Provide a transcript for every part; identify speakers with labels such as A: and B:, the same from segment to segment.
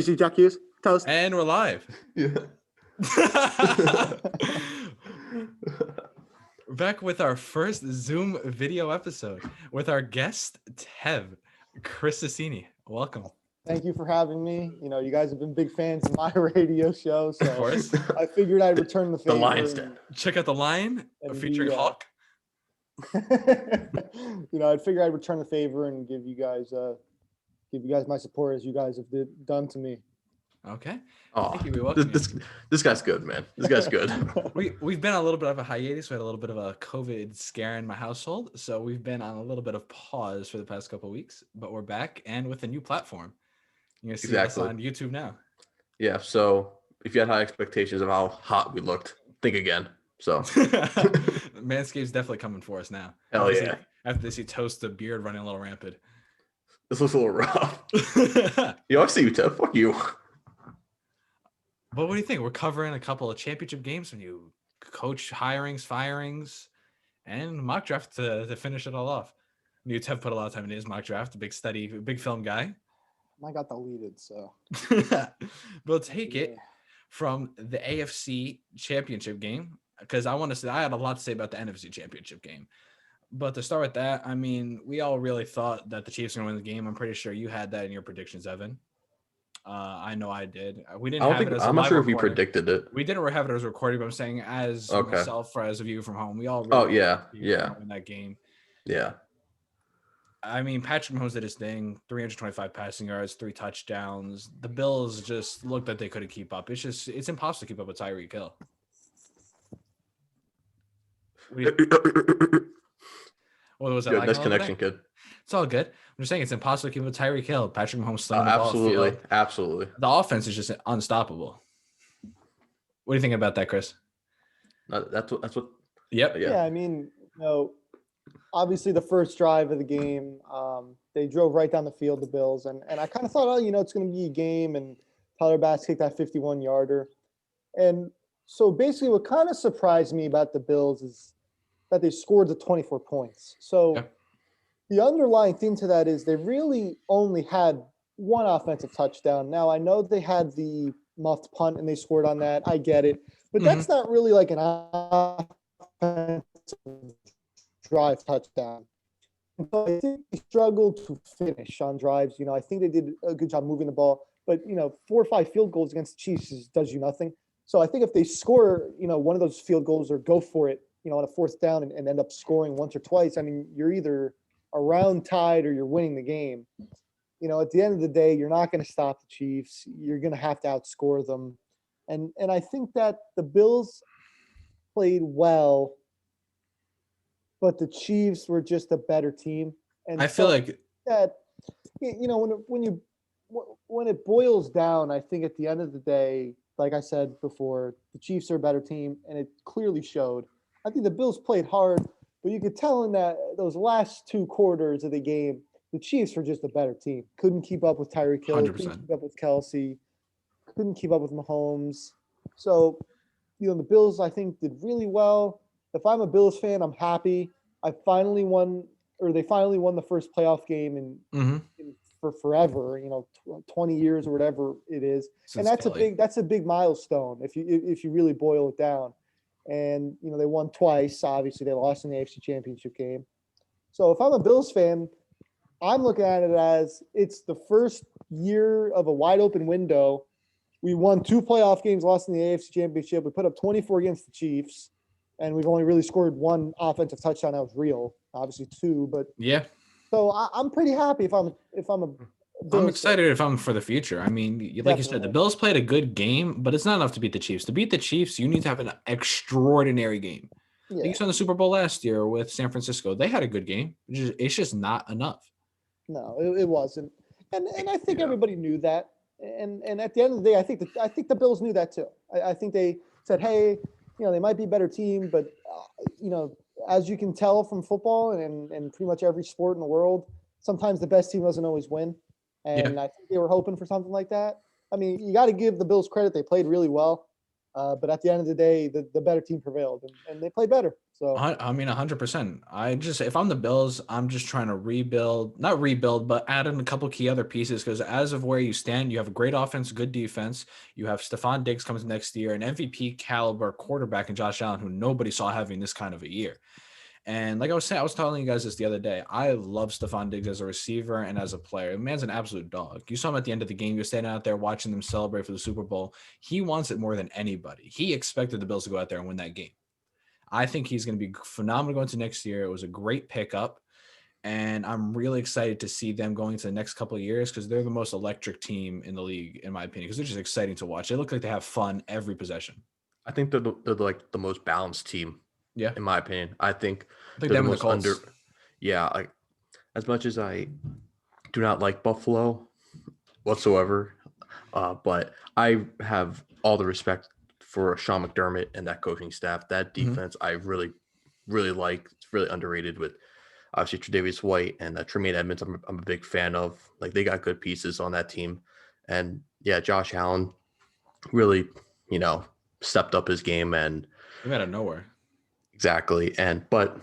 A: See Jack Hughes, toast.
B: And we're live.
C: Yeah.
B: We're back with our first Zoom video episode with our guest, Tev, Chris Susini. Welcome.
D: Thank you for having me. You know, you guys have been big fans of my radio show, so
B: Of course.
D: I figured I'd return the favor.
C: The Lion's Den.
B: Check out The Lion featuring Hawk.
D: You know, I'd figure I'd return the favor and give you guys my support as you guys have done to me.
B: Okay.
C: Oh,
B: Thank you. We welcome you.
C: this guy's good, man. This guy's good.
B: We've been on a little bit of a hiatus. We had a little bit of a COVID scare in my household, so we've been on a little bit of pause for the past couple of weeks. But we're back and with a new platform. You're gonna see us on YouTube now.
C: Yeah. So if you had high expectations of how hot we looked, think again. So
B: Manscaped's definitely coming for us now.
C: Hell yeah.
B: After they see Toast the beard running a little rampant.
C: This looks a little rough. Yo, I see you, Ted. Fuck you.
B: But what do you think? We're covering a couple of championship games when you coach hirings, firings, and mock draft to finish it all off. You Tev put a lot of time into his mock draft, a big study, big film guy.
D: I got deleted, so.
B: We'll take it from the AFC Championship game because I had a lot to say about the NFC Championship game. But to start with that, I mean, we all really thought that the Chiefs were going to win the game. I'm pretty sure you had that in your predictions, Evan. I know I did. We didn't have it as
C: I'm not sure if you
B: recording.
C: predicted it.
B: We didn't have it as a recording, but I'm saying as myself or as a view from home, we all
C: Oh,
B: really
C: yeah.
B: in that game.
C: Yeah.
B: I mean, Patrick Mahomes did his thing, 325 passing yards, 3 touchdowns. The Bills just looked like they couldn't keep up. It's impossible to keep up with Tyreek Hill. What was that?
C: Good,
B: like
C: nice connection, kid.
B: It's all good. I'm just saying it's impossible to keep up with Tyreek Hill. Patrick Mahomes slinging the ball.
C: Absolutely.
B: The offense is just unstoppable. What do you think about that, Chris?
C: That's what.
B: Yep.
D: Yeah, I mean, you know, obviously the first drive of the game, they drove right down the field, the Bills, and I kind of thought, oh, you know, it's going to be a game, and Tyler Bass kicked that 51-yarder. And so basically what kind of surprised me about the Bills is that they scored the 24 points. So the underlying theme to that is they really only had one offensive touchdown. Now, I know they had the muffed punt and they scored on that. I get it. But that's not really like an offensive drive touchdown. And so I think they struggled to finish on drives. You know, I think they did a good job moving the ball. But, you know, 4 or 5 field goals against the Chiefs does you nothing. So I think if they score, you know, one of those field goals or go for it, you know, on a 4th down and end up scoring once or twice, I mean, you're either around tied or you're winning the game. You know, at the end of the day, you're not going to stop the Chiefs. You're going to have to outscore them. And I think that the Bills played well, but the Chiefs were just a better team. And
B: I feel like
D: that, you know, when it boils down, I think at the end of the day, like I said before, the Chiefs are a better team, and it clearly showed. I think the Bills played hard, but you could tell in that those last 2 quarters of the game, the Chiefs were just a better team. Couldn't keep up with Tyreek Hill,
B: 100%.
D: couldn't keep up with Kelsey, couldn't keep up with Mahomes. So, you know, the Bills, I think, did really well. If I'm a Bills fan, I'm happy. They finally won the first playoff game in for forever, you know, 20 years or whatever it is. And that's a big milestone if you really boil it down. And, you know, they won twice. Obviously, they lost in the AFC Championship game. So if I'm a Bills fan, I'm looking at it as it's the first year of a wide open window. We won 2 playoff games, lost in the AFC Championship. We put up 24 against the Chiefs, and we've only really scored 1 offensive touchdown that was real. Obviously 2, but
B: yeah.
D: So I'm pretty happy if I'm a Bills
B: I'm excited if I'm for the future. I mean, like you said, the Bills played a good game, but it's not enough to beat the Chiefs. To beat the Chiefs, you need to have an extraordinary game.
D: Yeah.
B: Like you saw in the Super Bowl last year with San Francisco. They had a good game. It's just not enough.
D: No, it wasn't. And I think everybody knew that. And at the end of the day, I think the Bills knew that too. I think they said, hey, you know, they might be a better team, but you know, as you can tell from football and pretty much every sport in the world, sometimes the best team doesn't always win. And I think they were hoping for something like that. I mean, you got to give the Bills credit. They played really well. But at the end of the day, the better team prevailed, and they played better. So
B: I mean, 100%. If I'm the Bills, I'm just trying to not rebuild, but add in a couple key other pieces. Because as of where you stand, you have a great offense, good defense. You have Stephon Diggs comes next year, an MVP caliber quarterback in Josh Allen, who nobody saw having this kind of a year. And like I was saying, I was telling you guys this the other day. I love Stephon Diggs as a receiver and as a player. The man's an absolute dog. You saw him at the end of the game. You're standing out there watching them celebrate for the Super Bowl. He wants it more than anybody. He expected the Bills to go out there and win that game. I think he's going to be phenomenal going to next year. It was a great pickup, and I'm really excited to see them going to the next couple of years because they're the most electric team in the league, in my opinion, because they're just exciting to watch. They look like they have fun every possession.
C: I think they're like the most balanced team.
B: Yeah,
C: in my opinion. I think
B: them
C: they're the
B: and the
C: most
B: Colts.
C: Yeah, like as much as I do not like Buffalo whatsoever, but I have all the respect for Sean McDermott and that coaching staff. That defense, I really, really like. It's really underrated with obviously Tre'Davious White and Tremaine Edmonds. I'm a big fan of. Like they got good pieces on that team, and yeah, Josh Allen really, stepped up his game and
B: Came out of nowhere.
C: exactly. But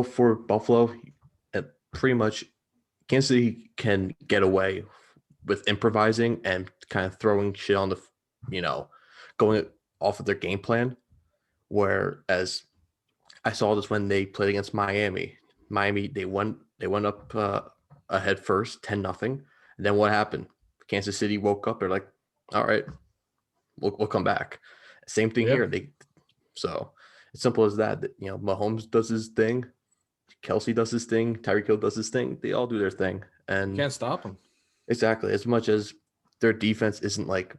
C: for Buffalo, pretty much Kansas City can get away with improvising and kind of throwing shit on going off of their game plan. Whereas I saw this when they played against Miami. Miami, they went up ahead first, 10-0. And then what happened? Kansas City woke up. They're like, all right, we'll come back. Same thing here. So it's simple as that. Mahomes does his thing. Kelsey does his thing. Tyreek Hill does his thing. They all do their thing. And
B: you can't stop them.
C: Exactly. As much as their defense isn't like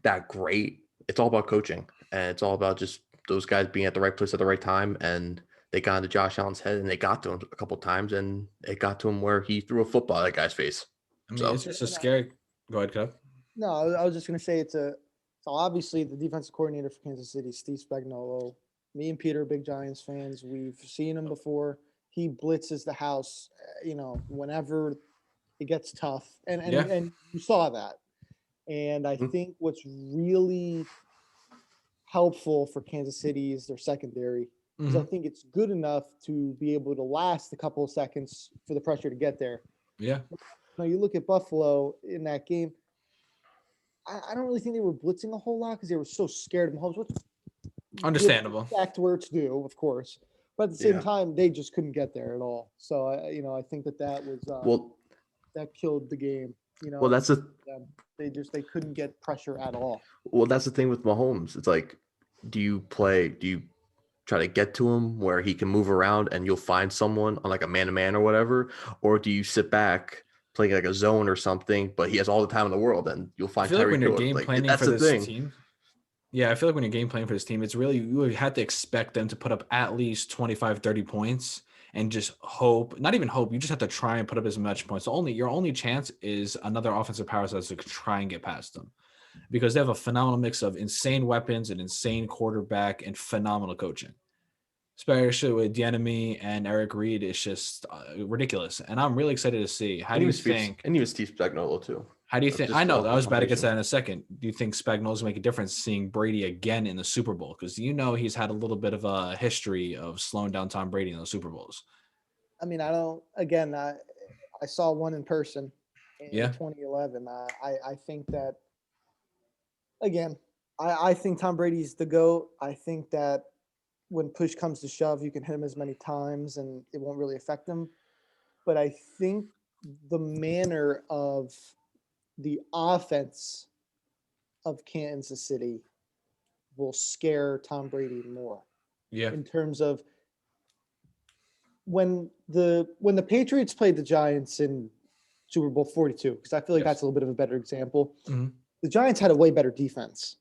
C: that great, it's all about coaching. And it's all about just those guys being at the right place at the right time. And they got into Josh Allen's head and they got to him a couple of times. And it got to him where he threw a football at that guy's face.
B: I mean, it's just a scary. Go ahead, Kev.
D: No, I was just going to say so obviously the defensive coordinator for Kansas City, Steve Spagnuolo. Me and Peter are big Giants fans. We've seen him before. He blitzes the house, whenever it gets tough. And you saw that. And I think what's really helpful for Kansas City is their secondary. Because I think it's good enough to be able to last a couple of seconds for the pressure to get there.
B: Yeah.
D: Now you look at Buffalo in that game. I don't really think they were blitzing a whole lot because they were so scared of Mahomes.
B: Understandable.
D: Back to where it's due, of course. But at the same time, they just couldn't get there at all. So, I think that was that killed the game.
C: Well, that's
D: they couldn't get pressure at all.
C: Well, that's the thing with Mahomes. It's like, do you try to get to him where he can move around and you'll find someone on like a man-to-man or whatever? Or do you sit back playing like a zone or something, but he has all the time in the world and you'll find
B: Tyreek when you're game planning for this team. Yeah, I feel like when you're game playing for this team, it's really, you have to expect them to put up at least 25, 30 points and just hope, not even hope, you just have to try and put up as much points. So your only chance is another offensive powerhouse to try and get past them because they have a phenomenal mix of insane weapons, an insane quarterback, and phenomenal coaching. Especially with D'Enemy and Eric Reed, it's just ridiculous. And I'm really excited to see. How do you think?
C: And he was Steve Spagnuolo too.
B: How do you think? I know I was about to get to that in a second. Do you think Spagnuolo's make a difference seeing Brady again in the Super Bowl? Because he's had a little bit of a history of slowing down Tom Brady in the Super Bowls.
D: I mean, I saw one in person in 2011. I think that, again, I think Tom Brady's the GOAT. I think that when push comes to shove, you can hit him as many times and it won't really affect him. But I think the manner of the offense of Kansas City will scare Tom Brady more.
B: Yeah.
D: In terms of when the Patriots played the Giants in Super Bowl 42, because I feel like that's a little bit of a better example.
B: Mm-hmm.
D: The Giants had a way better defense.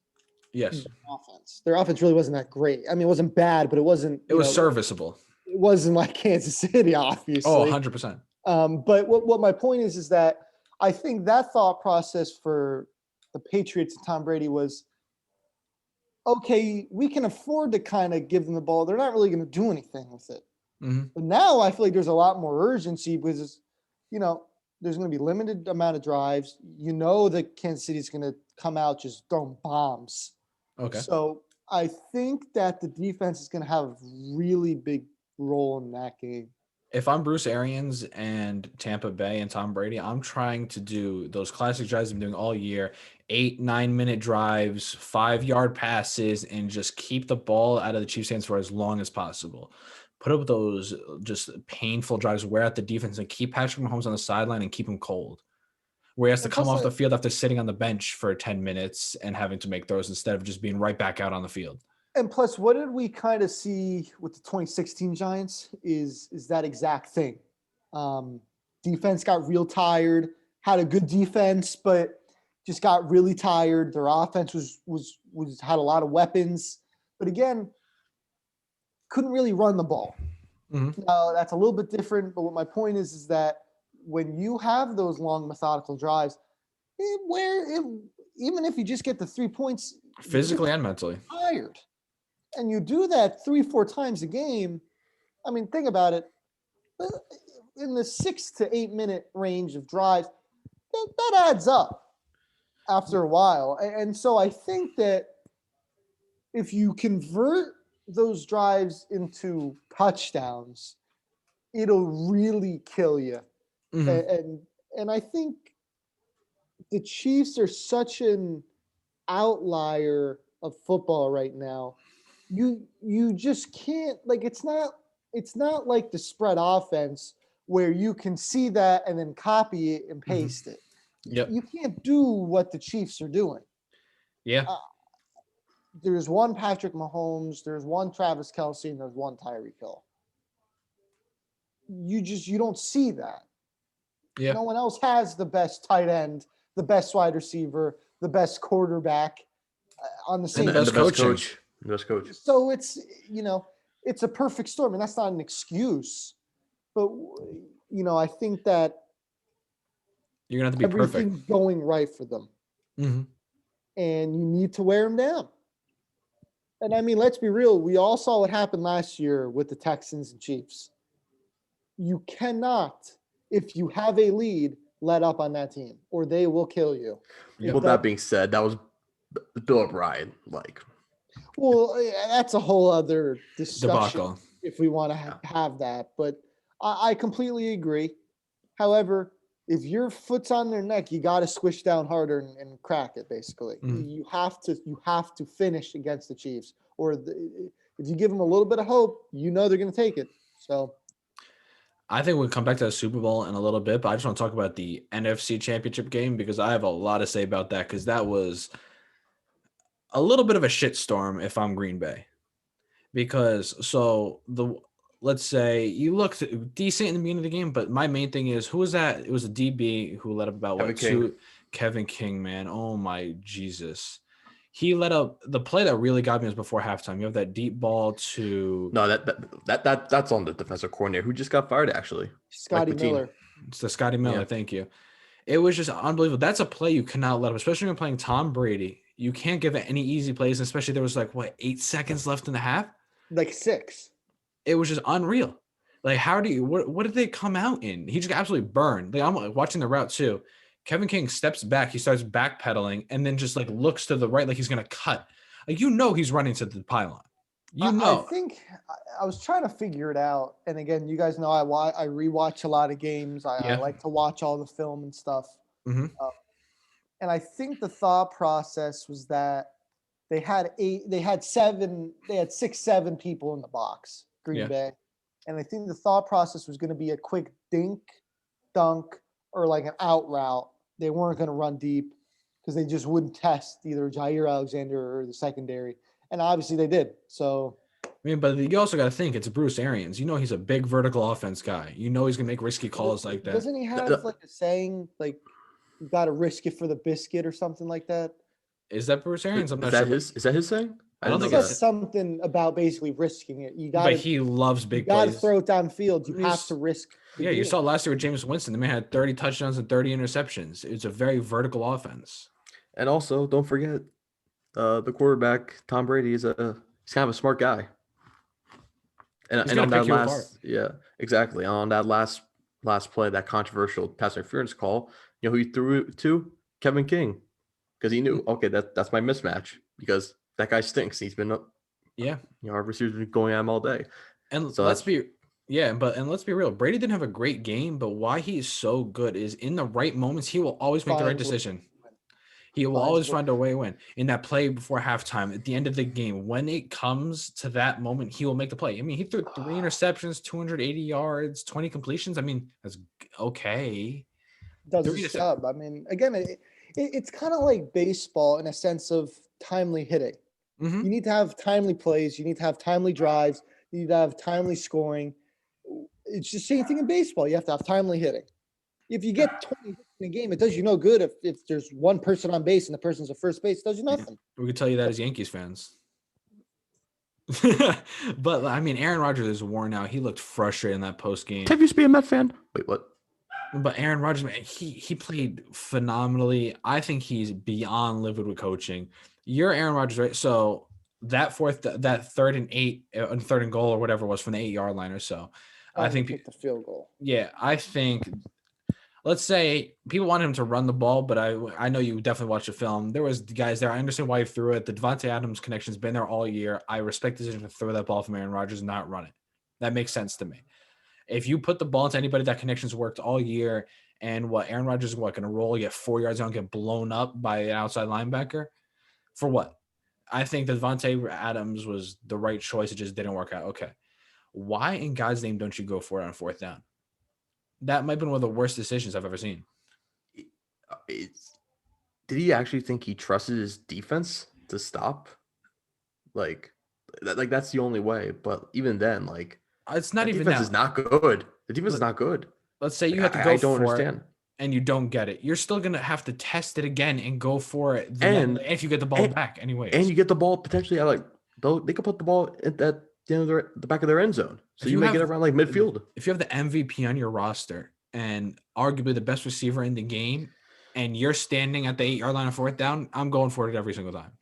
B: Yes.
D: Offense. Their offense really wasn't that great. I mean, it wasn't bad, but it wasn't.
B: It was serviceable.
D: It wasn't like Kansas City, obviously.
B: Oh, 100%.
D: But what my point is that I think that thought process for the Patriots and Tom Brady was, okay, we can afford to kind of give them the ball. They're not really going to do anything with it.
B: Mm-hmm.
D: But now I feel like there's a lot more urgency because, there's going to be limited amount of drives. That Kansas City is going to come out just throwing bombs.
B: Okay.
D: So I think that the defense is going to have a really big role in that game.
B: If I'm Bruce Arians and Tampa Bay and Tom Brady, I'm trying to do those classic drives I'm doing all year, 8-9 minute drives, 5-yard passes, and just keep the ball out of the Chiefs' hands for as long as possible. Put up those just painful drives, wear out the defense, and keep Patrick Mahomes on the sideline and keep him cold. Where he has to
D: And
B: come
D: plus,
B: off the field after sitting on the bench for 10 minutes and having to make throws instead of just being right back out on the field.
D: And plus, what did we kind of see with the 2016 Giants is that exact thing. Defense got real tired, had a good defense, but just got really tired. Their offense was had a lot of weapons, but again, couldn't really run the ball.
B: Mm-hmm.
D: Now, that's a little bit different, but what my point is that when you have those long methodical drives, even if you just get the 3 points,
B: Physically and mentally.
D: tired. And you do that 3-4 times a game. I mean, think about it. In the 6 to 8 minute range of drives, that adds up after a while. And so I think that if you convert those drives into touchdowns, it'll really kill you.
B: Mm-hmm.
D: And I think the Chiefs are such an outlier of football right now. You just can't, like, it's not like the spread offense where you can see that and then copy it and paste it.
B: Yep.
D: You can't do what the Chiefs are doing.
B: Yeah.
D: There's one Patrick Mahomes, there's one Travis Kelce, and there's one Tyreek Hill. You don't see that.
B: Yeah.
D: No one else has the best tight end, the best wide receiver, the best quarterback on the same
B: And the best coach.
C: Best coach.
D: So it's, it's a perfect storm, and that's not an excuse. But, I think that
B: You're going to have to be
D: everything's
B: perfect.
D: going right for them.
B: Mm-hmm.
D: And you need to wear them down. And I mean, let's be real. We all saw what happened last year with the Texans and Chiefs. You cannot, if you have a lead, let up on that team, or they will kill you.
B: Yep.
C: Well, that being said, that was Bill O'Brien.
D: Well, that's a whole other discussion
B: Debacle.
D: if we want to have that. But I completely agree. However, if your foot's on their neck, you got to squish down harder and crack it. Basically, you have to finish against the Chiefs, or if you give them a little bit of hope, they're going to take it. So,
B: I think we'll come back to the Super Bowl in a little bit, but I just want to talk about the NFC Championship game because I have a lot to say about that because that was a little bit of a shitstorm if I'm Green Bay. Because let's say you looked decent in the beginning of the game, but my main thing is who was that? It was a DB who let up about Kevin King, man. Oh my Jesus. He let up the play that really got me was before halftime. You have that deep ball to
C: that's on the defensive coordinator who just got fired actually.
D: Scotty Miller.
B: It's the Scotty Miller, thank you. It was just unbelievable. That's a play you cannot let up, especially when playing Tom Brady. You can't give it any easy plays, especially there was 8 seconds left in the half?
D: 6.
B: It was just unreal. How do you what did they come out in? He just got absolutely burned. I'm watching the route too. Kevin King steps back, he starts backpedaling, and then just looks to the right like he's gonna cut. He's running to the pylon.
D: I think I was trying to figure it out. And again, you guys know I rewatch a lot of games. I like to watch all the film and stuff.
B: Mm-hmm.
D: And I think the thought process was that they had 6, 7 people in the box, Green Bay. And I think the thought process was going to be a quick dink, dunk, or an out route. They weren't going to run deep because they just wouldn't test either Jair Alexander or the secondary. And obviously they did. So,
B: but you also got to think it's Bruce Arians. He's a big vertical offense guy. He's going to make risky calls like that.
D: Doesn't he have a saying you got to risk it for the biscuit or something like that?
B: Is that Bruce Arians? I'm not
C: sure.
B: Is
C: that his saying?
B: I don't think
D: it's something about basically risking it. You got.
B: But he loves big plays.
D: You got to throw it downfield. You have to risk.
B: Yeah, you saw last year with Jameis Winston. The man had 30 touchdowns and 30 interceptions. It's a very vertical offense.
C: And also, don't forget, the quarterback Tom Brady he's kind of a smart guy. And on that exactly. On that last play, that controversial pass interference call, who he threw it to? Kevin King, because he knew, okay, that's my mismatch because that guy stinks. He's been up.
B: Yeah.
C: Our receivers been going at him all day.
B: And
C: So
B: let's be real. Brady didn't have a great game, but why he is so good is in the right moments, he will always make the right decision. He will always find a way to win. In that play before halftime, at the end of the game, when it comes to that moment, he will make the play. I mean, he threw 3 interceptions, 280 yards, 20 completions. I mean, that's okay.
D: Does his job. I mean, again, it's kind of like baseball in a sense of timely hitting.
B: Mm-hmm.
D: You need to have timely plays. You need to have timely drives. You need to have timely scoring. It's the same thing in baseball. You have to have timely hitting. If you get 20 hits in a game, it does you no good if there's one person on base and the person's at first base. It does you nothing.
B: We could tell you that as Yankees fans. But, I mean, Aaron Rodgers is worn out. He looked frustrated in that post game.
C: Have you be a Met fan? Wait, what?
B: But Aaron Rodgers, man, he played phenomenally. I think he's beyond livid with coaching. You're Aaron Rodgers, right? So that 3rd and 8, and 3rd and goal or whatever it was from the 8-yard line or so. I think
D: the field goal.
B: Yeah, I think. Let's say people wanted him to run the ball, but I know you definitely watched the film. There was guys there. I understand why he threw it. The Devontae Adams connection's been there all year. I respect the decision to throw that ball from Aaron Rodgers and not run it. That makes sense to me. If you put the ball into anybody, that connection's worked all year, and Aaron Rodgers is going to roll, get 4 yards down, get blown up by an outside linebacker? For what? I think that Devontae Adams was the right choice. It just didn't work out. Okay. Why in God's name don't you go for it on 4th down? That might have been one of the worst decisions I've ever seen.
C: Did he actually think he trusted his defense to stop? Like that's the only way. But even then,
B: it's not even
C: defense is not good. The defense is not good.
B: Let's say you have to go
C: I don't
B: for
C: understand.
B: It and you don't get it. You're still gonna have to test it again and go for it. And if you get the ball back, anyways,
C: and you get the ball potentially they could put the ball at the end of the back of their end zone. So you make it around midfield.
B: If you have the MVP on your roster and arguably the best receiver in the game, and you're standing at the 8-yard line on 4th down, I'm going for it every single time.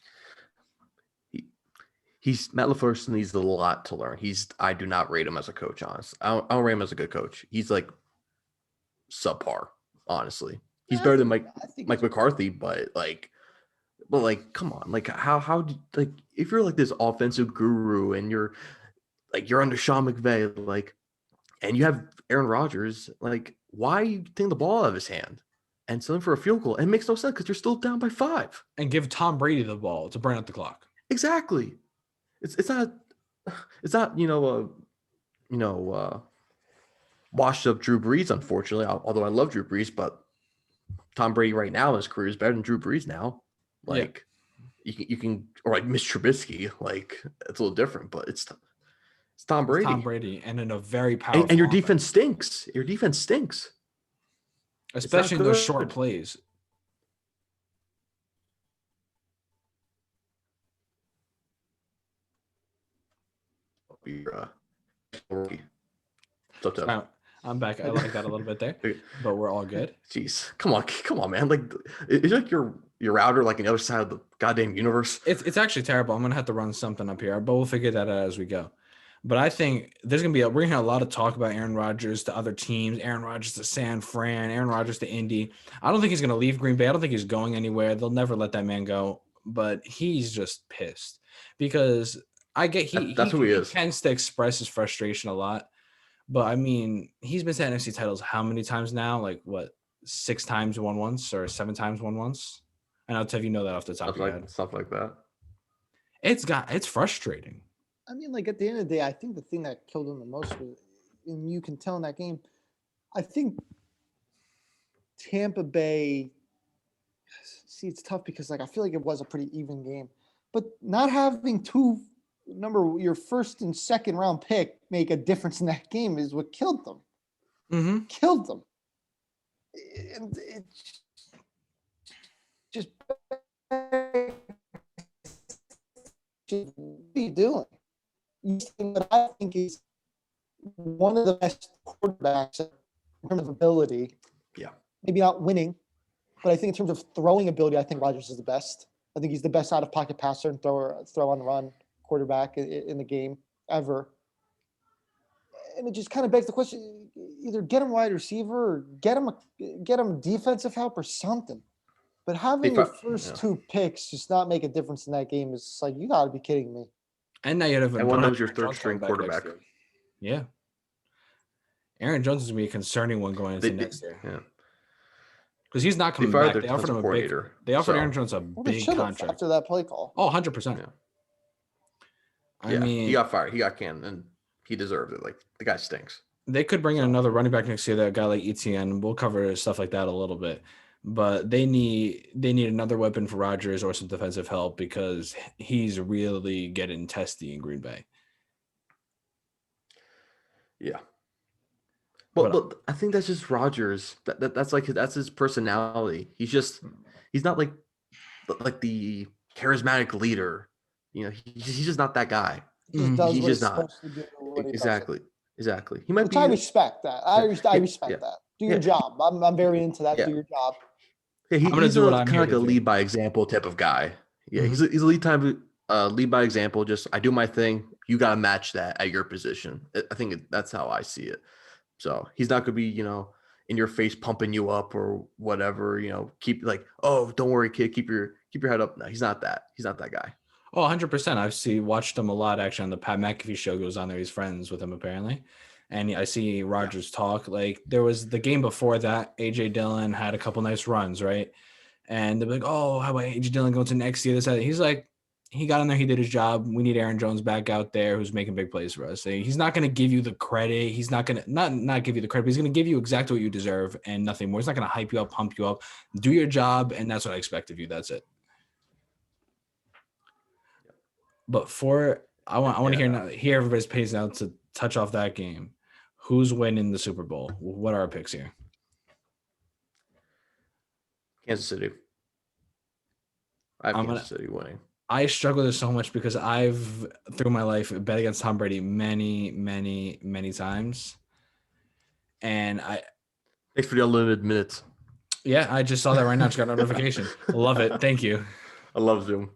C: Matt LaFleur needs a lot to learn. I do not rate him as a coach, honestly. I don't rate him as a good coach. He's subpar, honestly. He's better than Mike McCarthy, but come on. How do if you're this offensive guru and you're under Sean McVay, and you have Aaron Rodgers, why are you taking the ball out of his hand and selling for a field goal? It makes no sense because you're still down by 5.
B: And give Tom Brady the ball to burn out the clock.
C: Exactly. It's not washed up Drew Brees, unfortunately. Although I love Drew Brees, but Tom Brady right now in his career is better than Drew Brees now. You can or Mitch Trubisky, it's a little different, but it's Tom Brady.
B: Tom Brady, and in a very powerful.
C: And your defense stinks. Your defense stinks,
B: especially in those short plays. I'm back. I like that a little bit there, but we're all good.
C: Jeez, come on, man! It's your router on the other side of the goddamn universe.
B: It's actually terrible. I'm gonna have to run something up here, but we'll figure that out as we go. But I think we're gonna have a lot of talk about Aaron Rodgers to other teams, Aaron Rodgers to San Fran, Aaron Rodgers to Indy. I don't think he's gonna leave Green Bay. I don't think he's going anywhere. They'll never let that man go. But he's just pissed because I get
C: that's who he is.
B: He tends to express his frustration a lot. But I mean, he's been to NFC titles how many times now? 6 times won once or 7 times won once? I know, Tev, you know that off the top of your head.
C: Stuff like that.
B: It's frustrating.
D: I mean, at the end of the day, I think the thing that killed him the most was, and you can tell in that game, I think Tampa Bay. See, it's tough because I feel like it was a pretty even game, but not having your first and second round pick make a difference in that game is what killed them.
B: Mm-hmm.
D: Killed them. And it's just what are you doing? What I think is one of the best quarterbacks in terms of ability.
C: Yeah.
D: Maybe not winning, but I think in terms of throwing ability, I think Rodgers is the best. I think he's the best out of pocket passer and throw on run quarterback in the game ever. And it just kind of begs the question: either get him wide receiver or get him defensive help or something. But having your first two picks just not make a difference in that game is like, you got to be kidding me.
B: And now you have
C: one knows your third string quarterback.
B: Yeah. Aaron Jones is going to be a concerning one going into next year.
C: Yeah.
B: Because he's not coming back. They offered him Aaron Jones a big contract.
D: After that play call.
B: Oh, 100%.
C: Yeah.
B: I mean,
C: he got fired. He got canned, and he deserved it. Like, the guy stinks.
B: They could bring in another running back next year, that guy like ETN. We'll cover stuff like that a little bit. But they need another weapon for Rodgers or some defensive help because he's really getting testy in Green Bay.
C: Yeah. But I think that's just Rodgers. That's his personality. He's not like the charismatic leader. You know, he's just not that guy.
D: He's just not.
C: Exactly. He might be.
D: I respect that. I respect that. Do your job. I'm very into that. Yeah. Do your job.
C: Yeah, he's kind of like a lead by example type of guy. Yeah, he's a lead by example. Just I do my thing. You got to match that at your position. I think that's how I see it. So he's not going to be, in your face pumping you up or whatever, keep like, oh, don't worry, kid, keep your head up. No, he's not that. He's not that guy.
B: Oh, 100%. I've watched him a lot actually on the Pat McAfee show. Goes on there. He's friends with him apparently. And I see Rodgers talk. Like there was the game before that, AJ Dillon had a couple nice runs, right? And they're like, oh, how about AJ Dillon going to next year? He's like, he got in there, he did his job. We need Aaron Jones back out there who's making big plays for us. He's not going to give you the credit. He's not going to not give you the credit, but he's going to give you exactly what you deserve and nothing more. He's not going to hype you up, pump you up. Do your job, and that's what I expect of you. That's it. But I want to hear everybody's pays now to touch off that game. Who's winning the Super Bowl? What are our picks here?
C: Kansas City. I have Kansas City winning.
B: I struggle with this so much because I've, through my life, bet against Tom Brady many, many, many times. And
C: thanks for the unlimited minutes.
B: Yeah, I just saw that right now. Just got a notification. Love it. Thank you.
C: I love Zoom.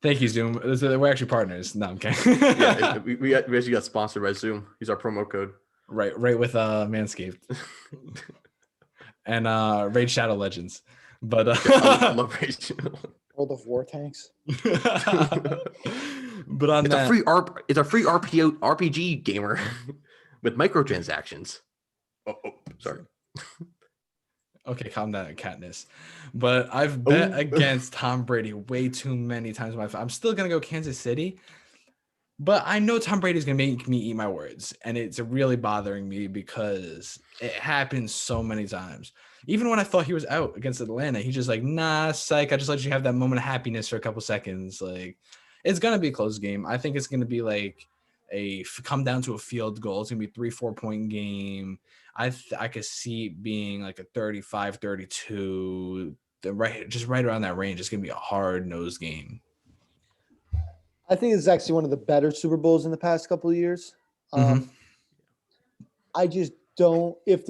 B: Thank you, Zoom. We're actually partners. No, I'm kidding.
C: Yeah, we actually got sponsored by Zoom. Use our promo code.
B: Right with Manscaped. And Raid Shadow Legends. But
C: I love Raid Shadow.
D: World of War tanks.
B: But on
C: it's a free RPG gamer with microtransactions. Oh, sorry.
B: Okay, calm down, Katniss. But I've bet against Tom Brady way too many times in my life. I'm still gonna go Kansas City, but I know Tom Brady's gonna make me eat my words, and it's really bothering me because it happens so many times. Even when I thought he was out against Atlanta, he's just like, nah, psych. I just let you have that moment of happiness for a couple seconds. Like, it's going to be a close game. I think it's going to be like come down to a field goal. It's going to be 3-4 point game. I could see it being like a 35-32, just right around that range. It's going to be a hard-nosed game.
D: I think it's actually one of the better Super Bowls in the past couple of years. I just don't, if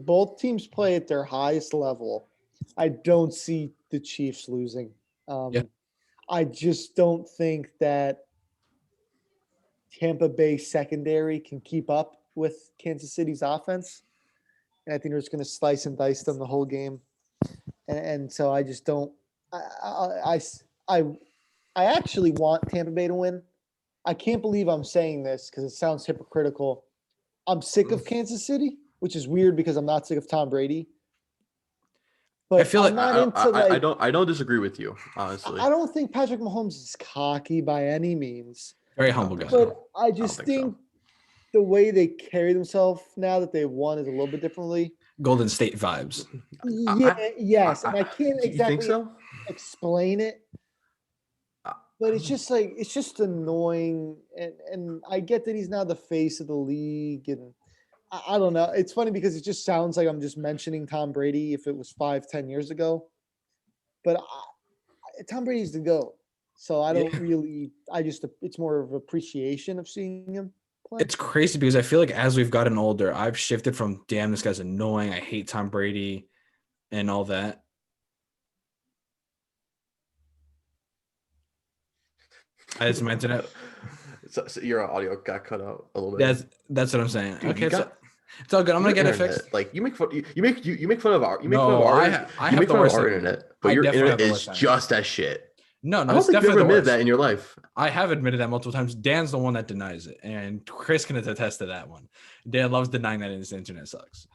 D: both teams play at their highest level, I don't see the Chiefs losing. I just don't think that Tampa Bay secondary can keep up with Kansas City's offense. And I think they're just going to slice and dice them the whole game. And so I just don't, I actually want Tampa Bay to win. I can't believe I'm saying this because it sounds hypocritical. I'm sick of Kansas City, which is weird because I'm not sick of Tom Brady. But
C: I feel like I don't disagree with you, honestly.
D: I don't think Patrick Mahomes is cocky by any means.
B: Very humble guy.
D: But I just think the way they carry themselves now that they've won is a little bit differently.
B: Golden State vibes.
D: Yes, and I can't exactly explain it. But it's just annoying, and I get that he's now the face of the league, and I don't know. It's funny because it just sounds like I'm just mentioning Tom Brady if it was 5-10 years ago, but Tom Brady's the GOAT, so I don't really. It's more of appreciation of seeing him play.
B: It's crazy because I feel like as we've gotten older, I've shifted from damn, this guy's annoying, I hate Tom Brady, and all that. I just meant it.
C: So your audio got cut out a little bit.
B: That's what I'm saying.
C: Dude,
B: okay, It's all good. I'm gonna
C: Your
B: get it
C: internet,
B: fixed.
C: like you make fun of our
B: No, I have
C: make
B: the
C: fun of
B: worst
C: our
B: internet.
C: internet, but
B: I
C: your
B: definitely have
C: internet
B: the
C: is
B: worst internet.
C: just as shit.
B: No,
C: I don't
B: it's
C: think you've
B: definitely
C: ever
B: the
C: admitted
B: worst.
C: that in your life.
B: I have admitted that multiple times. Dan's the one that denies it, and Chris can attest to that one. Dan loves denying that his internet sucks.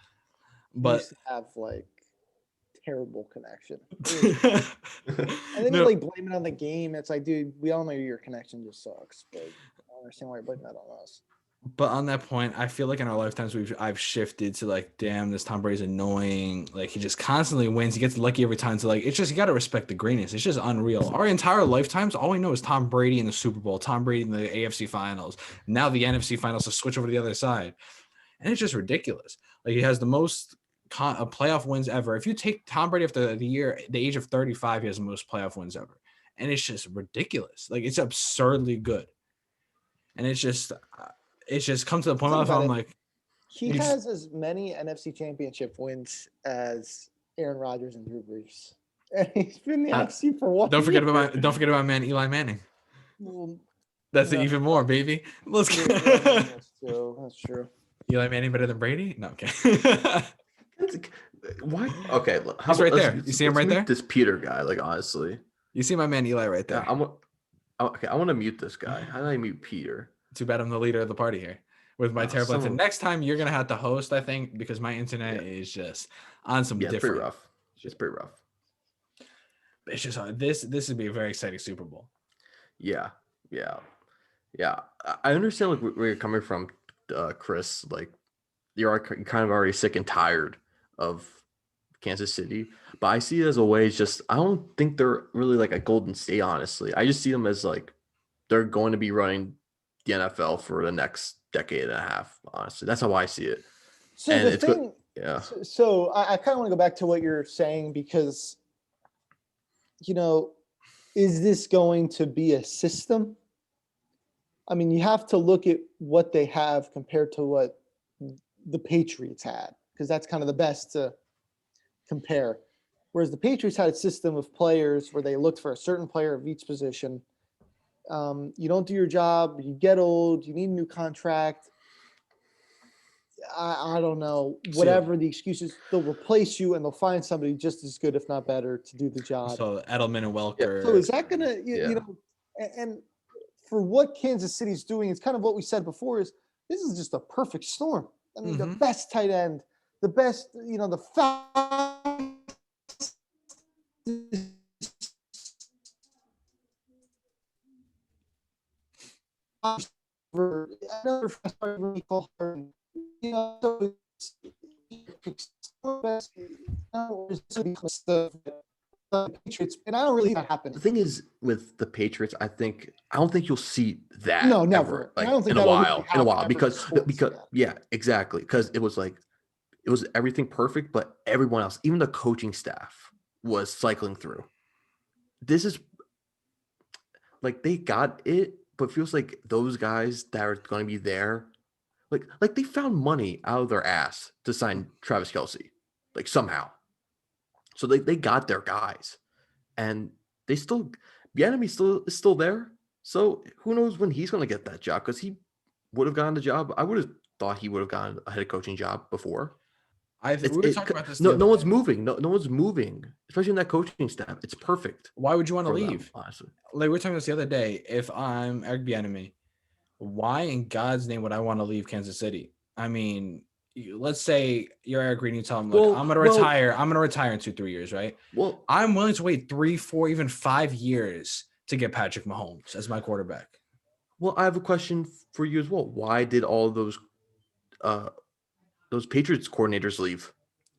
D: We
B: But
D: used to have like terrible connection. And then
B: no,
D: you like blame it on the game. It's like, dude, we all know your connection just sucks, but I don't understand why you're blaming that on us.
B: but on that point, I feel like in our lifetimes I've shifted to like, damn, this Tom Brady's annoying. Like he just constantly wins. He gets lucky every time. So like, it's just you got to respect the greatness. It's just unreal. Our entire lifetimes, all we know is Tom Brady in the Super Bowl, Tom Brady in the AFC Finals. Now the NFC Finals to switch over to the other side, and it's just ridiculous. Like he has the most playoff wins ever. If you take Tom Brady after the age of 35, he has the most playoff wins ever, and it's just ridiculous. Like it's absurdly good, and it's just come to the point where I'm like,
D: he has as many NFC Championship wins as Aaron Rodgers and Drew Brees, and he's been in the NFC for one.
B: Don't forget about man Eli Manning.
D: Well,
B: That's even more, baby. Let's go.
D: That's true. That's true.
B: Eli Manning better than Brady? No, okay.
C: Why? Okay,
B: he's right there. You see him right there?
C: This Peter guy, like honestly.
B: You see my man Eli right there.
C: Yeah, I want to mute this guy. How do I mute Peter?
B: Too bad I'm the leader of the party here with my terrible internet. Next time you're gonna have to host, I think, because my internet is just on some different.
C: It's pretty rough. It's pretty rough.
B: It's just this would be a very exciting Super Bowl.
C: Yeah. I understand like where you're coming from, Chris. Like you're kind of already sick and tired of Kansas City, but I see it as a way. Just I don't think they're really like a Golden State. Honestly, I just see them as like they're going to be running the NFL for the next decade and a half. Honestly, that's how I see it.
D: So and the thing,
C: yeah.
D: So I kind of want to go back to what you're saying because, is this going to be a system? I mean, you have to look at what they have compared to what the Patriots had, because that's kind of the best to compare. Whereas the Patriots had a system of players where they looked for a certain player of each position. You don't do your job, you get old, you need a new contract. I don't know. Whatever the excuses, they'll replace you and they'll find somebody just as good, if not better, to do the job.
B: So Edelman and Welker.
D: So is that going to, and for what Kansas City's doing, it's kind of what we said before is this is just a perfect storm. I mean, the best tight end, the best, the fast. Another fast call her, so the Patriots, and I don't really think that happen.
C: The thing is with the Patriots, I don't think you'll see that.
D: No, never.
C: Ever, like
D: I don't think
C: in a while, because yeah, exactly. Because it was everything perfect, but everyone else, even the coaching staff, was cycling through. This is like they got it, but it feels like those guys that are going to be there, like they found money out of their ass to sign Travis Kelce, like somehow. So they got their guys, and they still Bieniemy is still there. So who knows when he's going to get that job? Because he would have gotten the job. I would have thought he would have gotten a head coaching job before.
B: We were talking about this.
C: No one's moving. No one's moving, especially in that coaching staff. It's perfect.
B: Why would you want to leave?
C: Them, honestly,
B: like we were talking about this the other day. If I'm Eric Bieniemy, why in God's name would I want to leave Kansas City? I mean, let's say you're Eric Green, you tell him, look, I'm going to retire. I'm going to retire in 2-3 years, right?
C: Well,
B: I'm willing to wait 3, 4, even 5 years to get Patrick Mahomes as my quarterback.
C: Well, I have a question for you as well. Why did all those Patriots coordinators leave?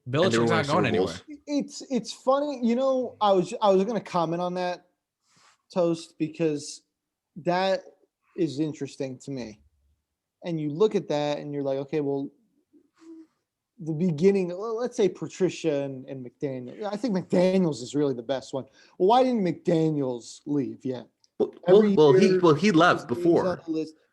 B: Belichick's not going anywhere.
D: It's funny, I was going to comment on that, Toast, because that is interesting to me. And you look at that and you're like, okay, well, the beginning, let's say Patricia and McDaniel. I think McDaniels is really the best one. Well, why didn't McDaniels leave yet?
C: He left before.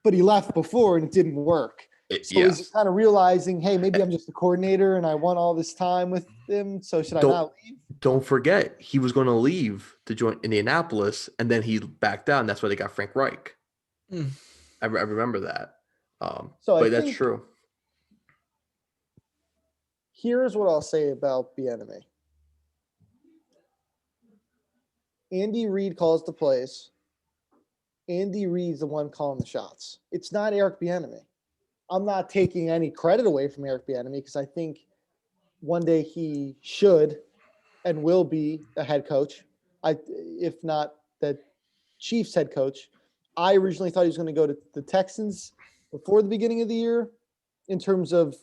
D: But he left before and it didn't work. He's kind of realizing, hey, maybe I'm just a coordinator and I want all this time with him. So should I not leave?
C: Don't forget, he was going to leave to join Indianapolis, and then he backed down. That's why they got Frank Reich. I remember that. But that's true.
D: Here's what I'll say about Bieniemy. Andy Reid calls the plays. Andy Reid's the one calling the shots. It's not Eric Bieniemy. I'm not taking any credit away from Eric Bieniemy because I think one day he should and will be a head coach. If not the Chiefs head coach. I originally thought he was going to go to the Texans before the beginning of the year. In terms of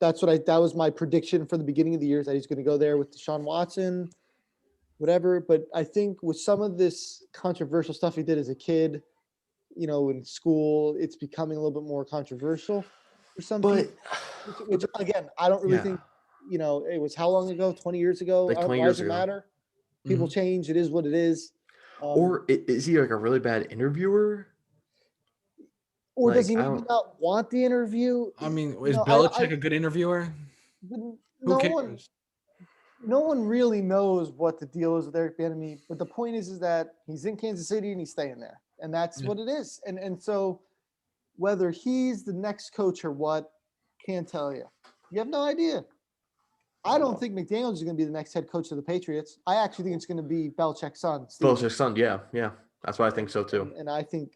D: that was my prediction for the beginning of the year, is that he's going to go there with Deshaun Watson, whatever. But I think with some of this controversial stuff he did as a kid, in school, it's becoming a little bit more controversial for some people. Which again, I don't really think, it was how long ago? 20 years ago?
C: Like 20
D: why
C: years
D: does it
C: ago.
D: matter? People change. It is what it is.
C: Or is he like a really bad interviewer?
D: Or does he maybe not want the interview?
B: I mean, is Belichick a good interviewer?
D: No one really knows what the deal is with Eric Bieniemy. But the point is that he's in Kansas City and he's staying there, and that's what it is. And so whether he's the next coach or what, can't tell you. You have no idea. I don't think McDaniels is going to be the next head coach of the Patriots. I actually think it's going to be Belichick's son.
C: Belichick's son, yeah. That's why I think so too.
D: And I think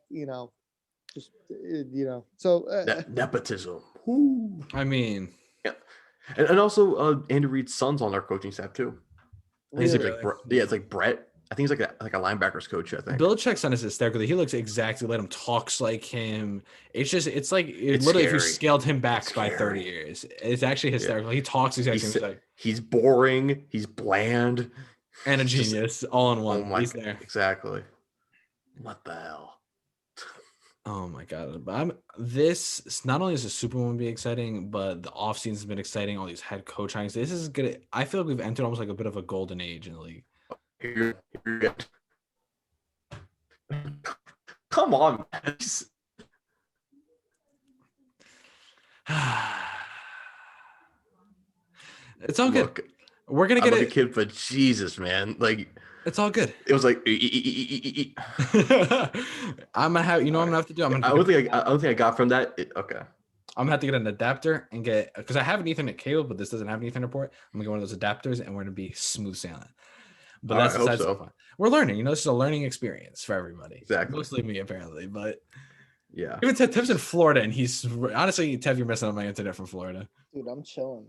D: so
C: nepotism.
B: Ooh. I mean,
C: yeah, and also Andy Reid's son's on our coaching staff too.
B: Really?
C: It's like Brett. I think he's like a linebackers coach. I think
B: Belichick's son is hysterical. He looks exactly like him, talks like him. It's literally
C: scary.
B: If you scaled him back by 30 years, it's actually hysterical. Yeah. He talks exactly like
C: he's boring, he's bland,
B: and a genius all in one. He's there.
C: Exactly. What the hell?
B: Oh my god! But this not only is the Super Bowl be exciting, but the offseason has been exciting. All these head coach hirings. This is good. I feel like we've entered almost like a bit of a golden age in the league.
C: Come on,
B: it's all good. We're gonna get
C: a kid, but Jesus, man, like
B: it's all good.
C: It was like
B: I'm gonna have. I'm gonna have to do.
C: I don't think I got from that. Okay.
B: I'm gonna have to get an adapter and because I have an Ethernet cable, but this doesn't have an Ethernet port. I'm gonna get one of those adapters, and we're gonna be smooth sailing. But that's besides the fun. We're learning. This is a learning experience for everybody.
C: Exactly.
B: Mostly me, apparently, but
C: yeah.
B: Even Tev's in Florida, and he's honestly, Tev, you're messing up my internet from Florida.
D: Dude, I'm chilling.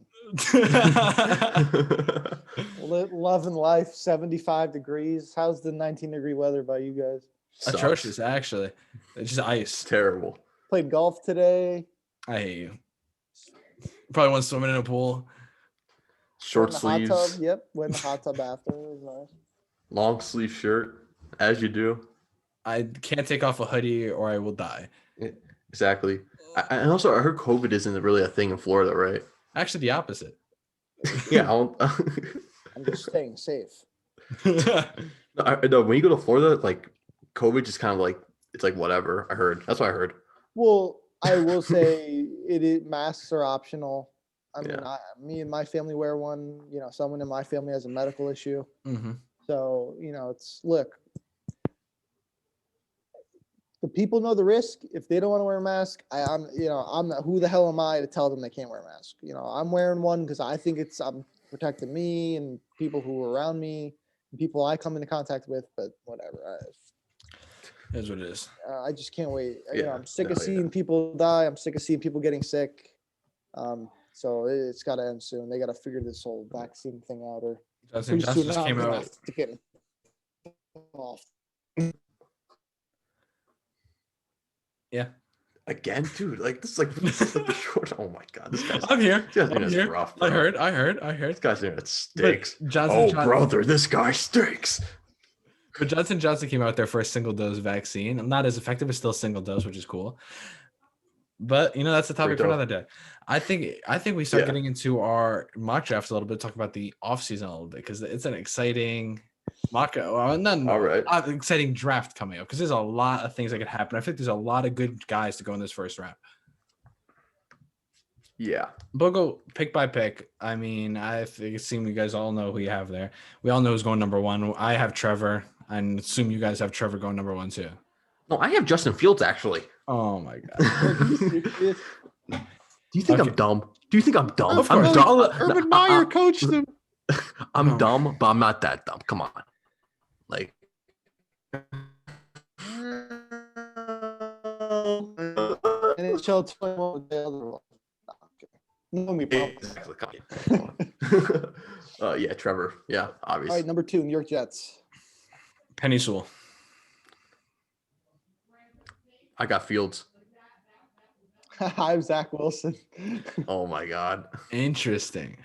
D: Loving life, 75 degrees. How's the 19-degree weather by you guys?
B: Sucks. Atrocious, actually. It's just ice.
C: Terrible.
D: Played golf today.
B: I hate you. Probably went swimming in a pool.
C: Short sleeves.
D: Hot tub. Yep, went in the hot tub after. It was nice.
C: Long sleeve shirt, as you do.
B: I can't take off a hoodie or I will die.
C: Exactly. And also, I heard COVID isn't really a thing in Florida, right?
B: Actually, the opposite.
C: Yeah.
D: I'm just staying safe.
C: No, when you go to Florida, like COVID just kind of like, it's like whatever. I heard. That's what I heard.
D: Well, I will say masks are optional. I mean, me and my family wear one. Someone in my family has a medical issue.
B: Mm-hmm.
D: So, look, the people know the risk. If they don't want to wear a mask, I'm not, who the hell am I to tell them they can't wear a mask? I'm wearing one because I think I'm protecting me and people who are around me and people I come into contact with, but whatever.
B: That's what it is.
D: I just can't wait. I'm sick of seeing people die. I'm sick of seeing people getting sick. So it's got to end soon. They got to figure this whole vaccine thing out. Or
B: Johnson just came out.
D: To get off.
B: Yeah.
C: Again, dude. Like this is like the short. Oh my god, this guy's.
B: I'm here.
C: I'm here. Rough,
B: I heard.
C: This guy's it stinks.
B: Brother,
C: this guy stinks.
B: But Johnson came out with their first single dose vaccine. Not as effective, but still single dose, which is cool. But that's the topic for another day. I think we start getting into our mock drafts a little bit, talk about the offseason a little bit, because it's an exciting exciting draft coming up, because there's a lot of things that could happen. I think there's a lot of good guys to go in this first round.
C: Yeah.
B: But go pick by pick. I mean, I think it seems you guys all know who you have there. We all know who's going number one. I have Trevor. I assume you guys have Trevor going number one too.
C: No, I have Justin Fields actually.
B: Oh my god.
C: Do you think
B: Okay.
C: I'm dumb? Do you think I'm dumb?
B: Of
C: I'm
B: course.
C: dumb.
D: Urban Meyer coached him.
C: I'm
B: No.
C: dumb, but I'm not that dumb. Come on. Like,
D: NHL 21 with the other one. No, me, bro.
C: exactly. Come on. Yeah, Trevor. Yeah,
D: All
C: obviously.
D: right, number 2, New York Jets.
B: Penny Sewell.
C: I got Fields.
D: I'm Zach Wilson.
C: Oh my God.
B: Interesting.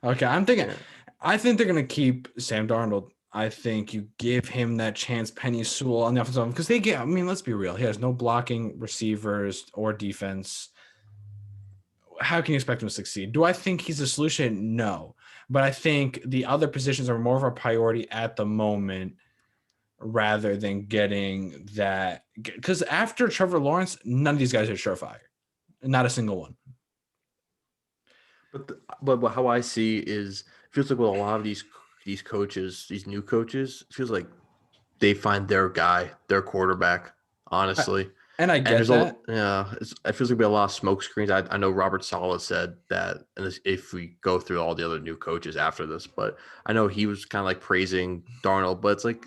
B: Okay, I'm thinking.
C: Yeah.
B: I think they're gonna keep Sam Darnold. I think you give him that chance, Penny Sewell on the offensive line, because they get. I mean, let's be real. He has no blocking receivers or defense. How can you expect him to succeed? Do I think he's a solution? No, but I think the other positions are more of a priority at the moment, rather than getting that. Because after Trevor Lawrence, none of these guys are surefire. Not a single one.
C: But how I see is it feels like with a lot of these coaches, these new coaches, it feels like they find their guy, their quarterback. Honestly,
B: And I
C: and
B: get
C: there's
B: that.
C: it feels like be a lot of smoke screens. I know Robert Saleh said that, and if we go through all the other new coaches after this, but I know he was kind of like praising Darnold, but it's like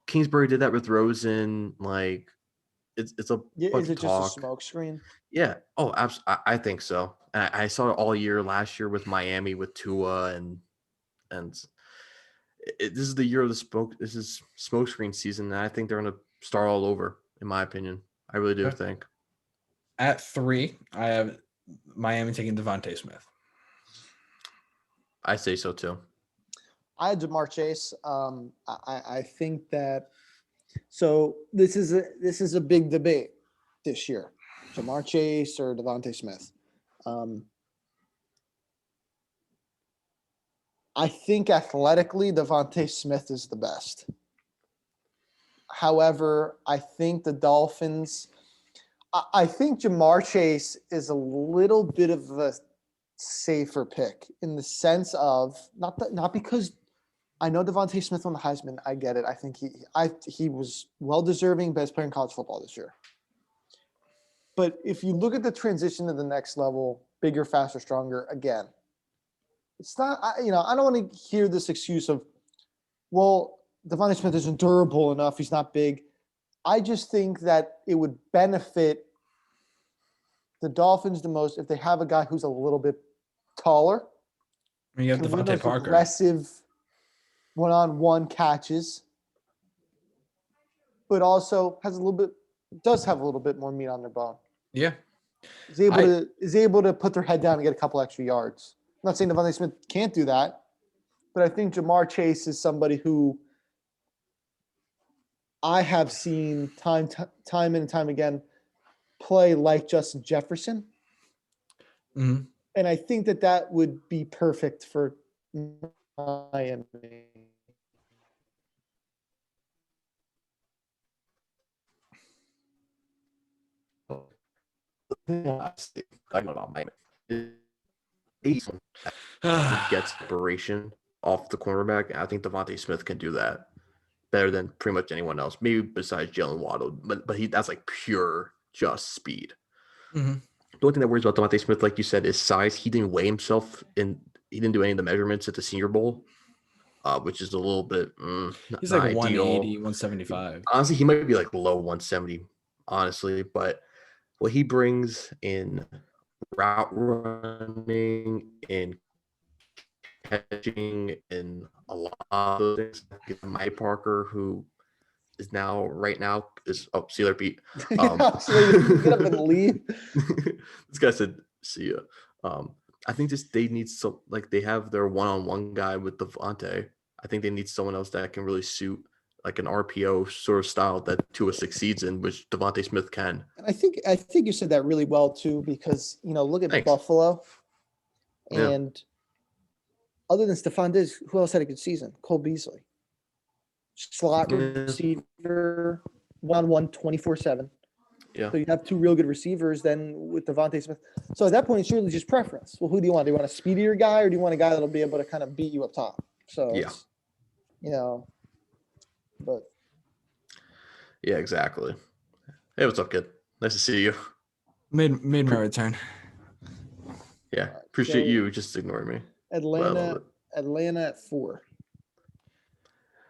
C: Kingsbury did that with Rosen. Like it's a bunch
D: Is
C: of
D: it just
C: talk.
D: a smoke screen?
C: Yeah. Oh, absolutely. I think so. And I saw it all year last year with Miami with Tua and this is the year of the smoke. This is smokescreen season, and I think they're going to start all over. In my opinion, I really do think.
B: At 3, I have Miami taking Devontae Smith.
C: I say so too.
D: I had Jamar Chase. I think that. So this is a big debate this year: Jamar Chase or Devontae Smith. I think athletically, Devontae Smith is the best. However, I think the Dolphins. I think Jamar Chase is a little bit of a safer pick in the sense of not because I know Devontae Smith won the Heisman. I get it. I think he was well deserving best player in college football this year. But if you look at the transition to the next level, bigger, faster, stronger, again, it's not. I don't want to hear this excuse of, well, Devontae Smith isn't durable enough. He's not big. I just think that it would benefit the Dolphins the most if they have a guy who's a little bit taller.
B: And you have
D: can win
B: Devontae
D: those
B: Parker.
D: aggressive one-on-one catches, but also does have a little bit more meat on their bone.
B: Yeah.
D: Is able to put their head down and get a couple extra yards. I'm not saying Devontae Smith can't do that, but I think Jamar Chase is somebody who I have seen time and time again play like Justin Jefferson.
B: Mm-hmm.
D: And I think that would be perfect for Miami.
C: I know about Miami. Gets separation off the cornerback. I think Devontae Smith can do that better than pretty much anyone else, maybe besides Jalen Waddle. But that's like pure just speed.
B: Mm-hmm.
C: The only thing that worries about Devontae Smith, like you said, is size. He didn't weigh himself, and he didn't do any of the measurements at the Senior Bowl, which is a little bit.
B: He's
C: not
B: like 180,
C: ideal.
B: 175.
C: Honestly, he might be like low 170. Honestly, but what he brings in route running, in catching, in a lot of those things. Mike Parker, who is right now is see you later, Pete.
D: Get up and leave.
C: This guy said, "See ya." I think they need some, like they have their one-on-one guy with Devontae. I think they need someone else that can really suit like an RPO sort of style that Tua succeeds in, which Devontae Smith can.
D: And I think you said that really well too, because look at
C: Thanks.
D: Buffalo,
C: Yeah.
D: and other than Stephon Diggs, who else had a good season? Cole Beasley, slot receiver, 1-on-1, 24/7.
C: Yeah.
D: So you have two real good receivers then with Devontae Smith. So at that point, it's really just preference. Well, who do you want? Do you want a speedier guy, or do you want a guy that'll be able to kind of beat you up top? So
C: Yeah.
D: But
C: yeah, exactly. Hey, what's up, kid? Nice to see you.
B: Made my return.
C: Yeah, appreciate you just ignore me.
D: Atlanta at 4.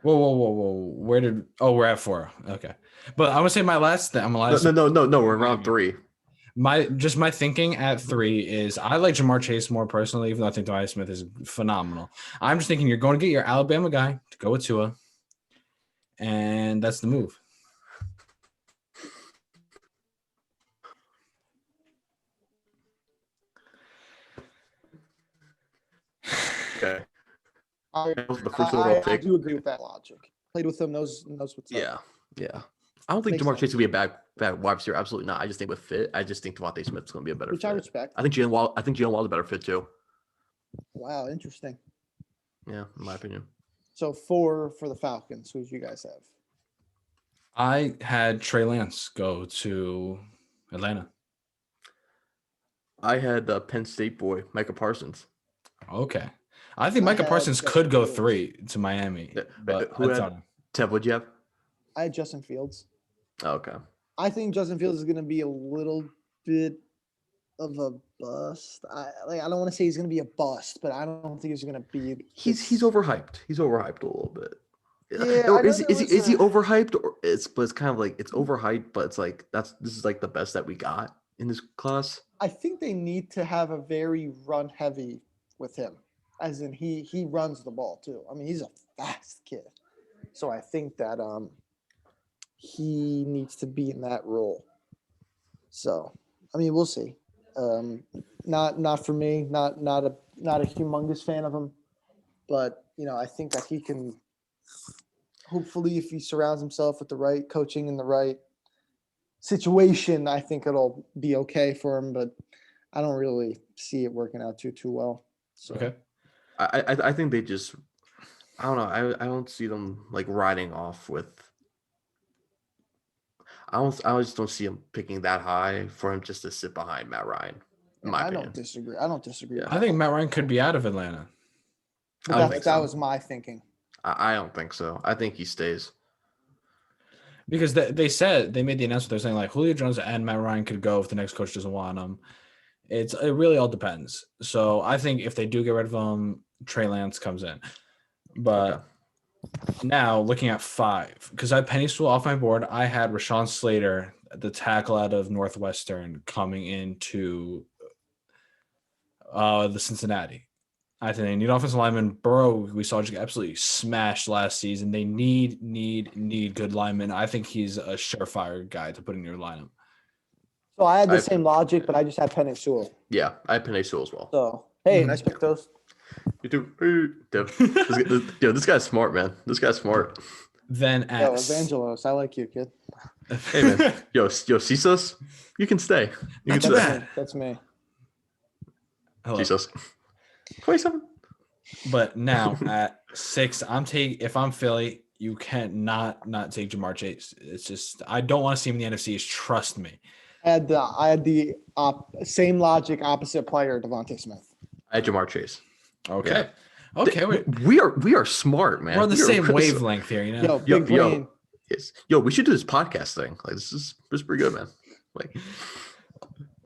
B: Whoa. We're at 4. Okay. But I would say my last thing.
C: No. We're in round 3.
B: My thinking at 3 is I like Jamar Chase more personally, even though I think Devontae Smith is phenomenal. I'm just thinking you're going to get your Alabama guy to go with Tua, and that's the move.
C: Okay.
D: I do agree with that logic. Played with him, knows what's up.
C: Yeah. I don't think Jamar Chase will be a bad wide receiver. Absolutely not. I just think with fit, I just think Devontae Smith's going to be a better fit.
D: I respect.
C: I think Jalen Wall's a better fit too.
D: Wow, interesting.
C: Yeah, in my opinion.
D: So 4 for the Falcons. Who do you guys have?
B: I had Trey Lance go to Atlanta.
C: I had Penn State boy, Micah Parsons.
B: Okay. I think Micah Parsons could go 3 to Miami. But
C: who had Tev, what'd you have?
D: I had Justin Fields.
C: Oh, okay.
D: I think Justin Fields is going to be a little bit of a bust. I don't want to say he's going to be a bust, but I don't think he's going to be.
C: He's overhyped. He's overhyped a little bit.
D: Yeah,
C: or is he overhyped? Or it's kind of like it's overhyped, but it's like this is like the best that we got in this class.
D: I think they need to have a very run heavy with him, as in he runs the ball too. I mean, he's a fast kid, so I think that he needs to be in that role. So, I mean, we'll see. Not for me. Not a humongous fan of him, but I think that he can. Hopefully, if he surrounds himself with the right coaching and the right situation, I think it'll be okay for him. But I don't really see it working out too well. So.
B: Okay.
C: I think they just. I don't know. I don't see them like riding off with. I just don't see him picking that high for him just to sit behind Matt Ryan.
D: I don't disagree.
B: Yeah. I think Matt Ryan could be out of Atlanta.
D: That was my thinking.
C: I don't think so. I think he stays.
B: Because they made the announcement. They're saying like Julio Jones and Matt Ryan could go if the next coach doesn't want him. It really all depends. So I think if they do get rid of him, Trey Lance comes in. But now looking at 5, because I had Penny Sewell off my board, I had Rashawn Slater, the tackle out of Northwestern, coming into the Cincinnati. I think they need offensive lineman. Burrow, we saw just get absolutely smashed last season. They need good linemen. I think he's a surefire guy to put in your lineup.
D: So I had the same logic, but I just had Penny Sewell.
C: Yeah, I had Penny Sewell as well.
D: So hey, nice pick those.
C: You too. This guy's smart, man. This guy's smart.
B: Then at
D: Evangelos, I like you, kid.
C: Hey man, yo, CISOs, you can stay. You can stay.
D: That's me.
C: CISOs. 27.
B: But now at 6, if I'm Philly, you can't not take Jamar Chase. It's just I don't want to see him in the NFC. Trust me.
D: I had the same logic, opposite player, Devontae Smith.
C: I had Jamar Chase.
B: Okay.
C: Yeah. Okay. We are smart, man.
B: We're on the same wavelength here,
D: Yo, big brain.
C: Yes. Yo, we should do this podcast thing. Like this is pretty good, man. Like.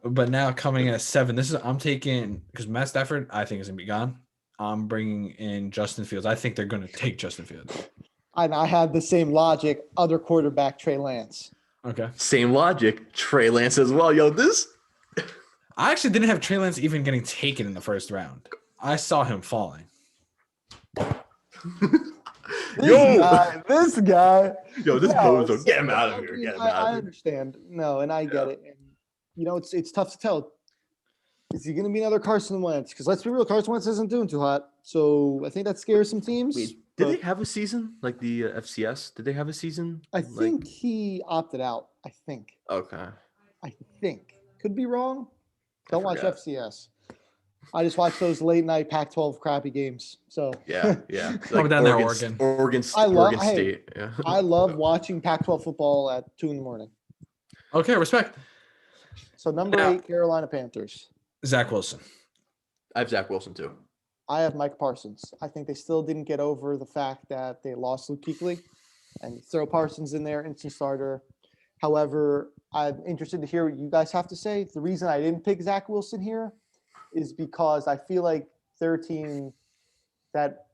B: But now coming in at 7, I'm taking because Matt Stafford I think is gonna be gone. I'm bringing in Justin Fields. I think they're gonna take Justin Fields.
D: And I had the same logic. Other quarterback, Trey Lance.
B: Okay.
C: Same logic, Trey Lance as well. Yo, this.
B: I actually didn't have Trey Lance even getting taken in the first round. I saw him falling.
D: This guy.
C: Yo, this bozo. Get him out of here. Get him out of here.
D: I understand. No, and I get it. And, it's tough to tell. Is he going to be another Carson Wentz? Because let's be real, Carson Wentz isn't doing too hot. So I think that scares some teams.
C: Wait, did they have a season like the FCS? Did they have a season?
D: I think he opted out. I think.
C: Okay.
D: I think. Could be wrong. Don't watch FCS. I just watch those late night Pac-12 crappy games. So
C: yeah.
B: Like down there, Oregon
C: State. Yeah.
D: I love watching Pac-12 football at 2 a.m.
B: Okay, respect.
D: So number 8, Carolina Panthers.
B: Zach Wilson.
C: I have Zach Wilson too.
D: I have Mike Parsons. I think they still didn't get over the fact that they lost Luke Kuechly, and throw Parsons in there, instant starter. However, I'm interested to hear what you guys have to say. The reason I didn't pick Zach Wilson here is because I feel like they're a team that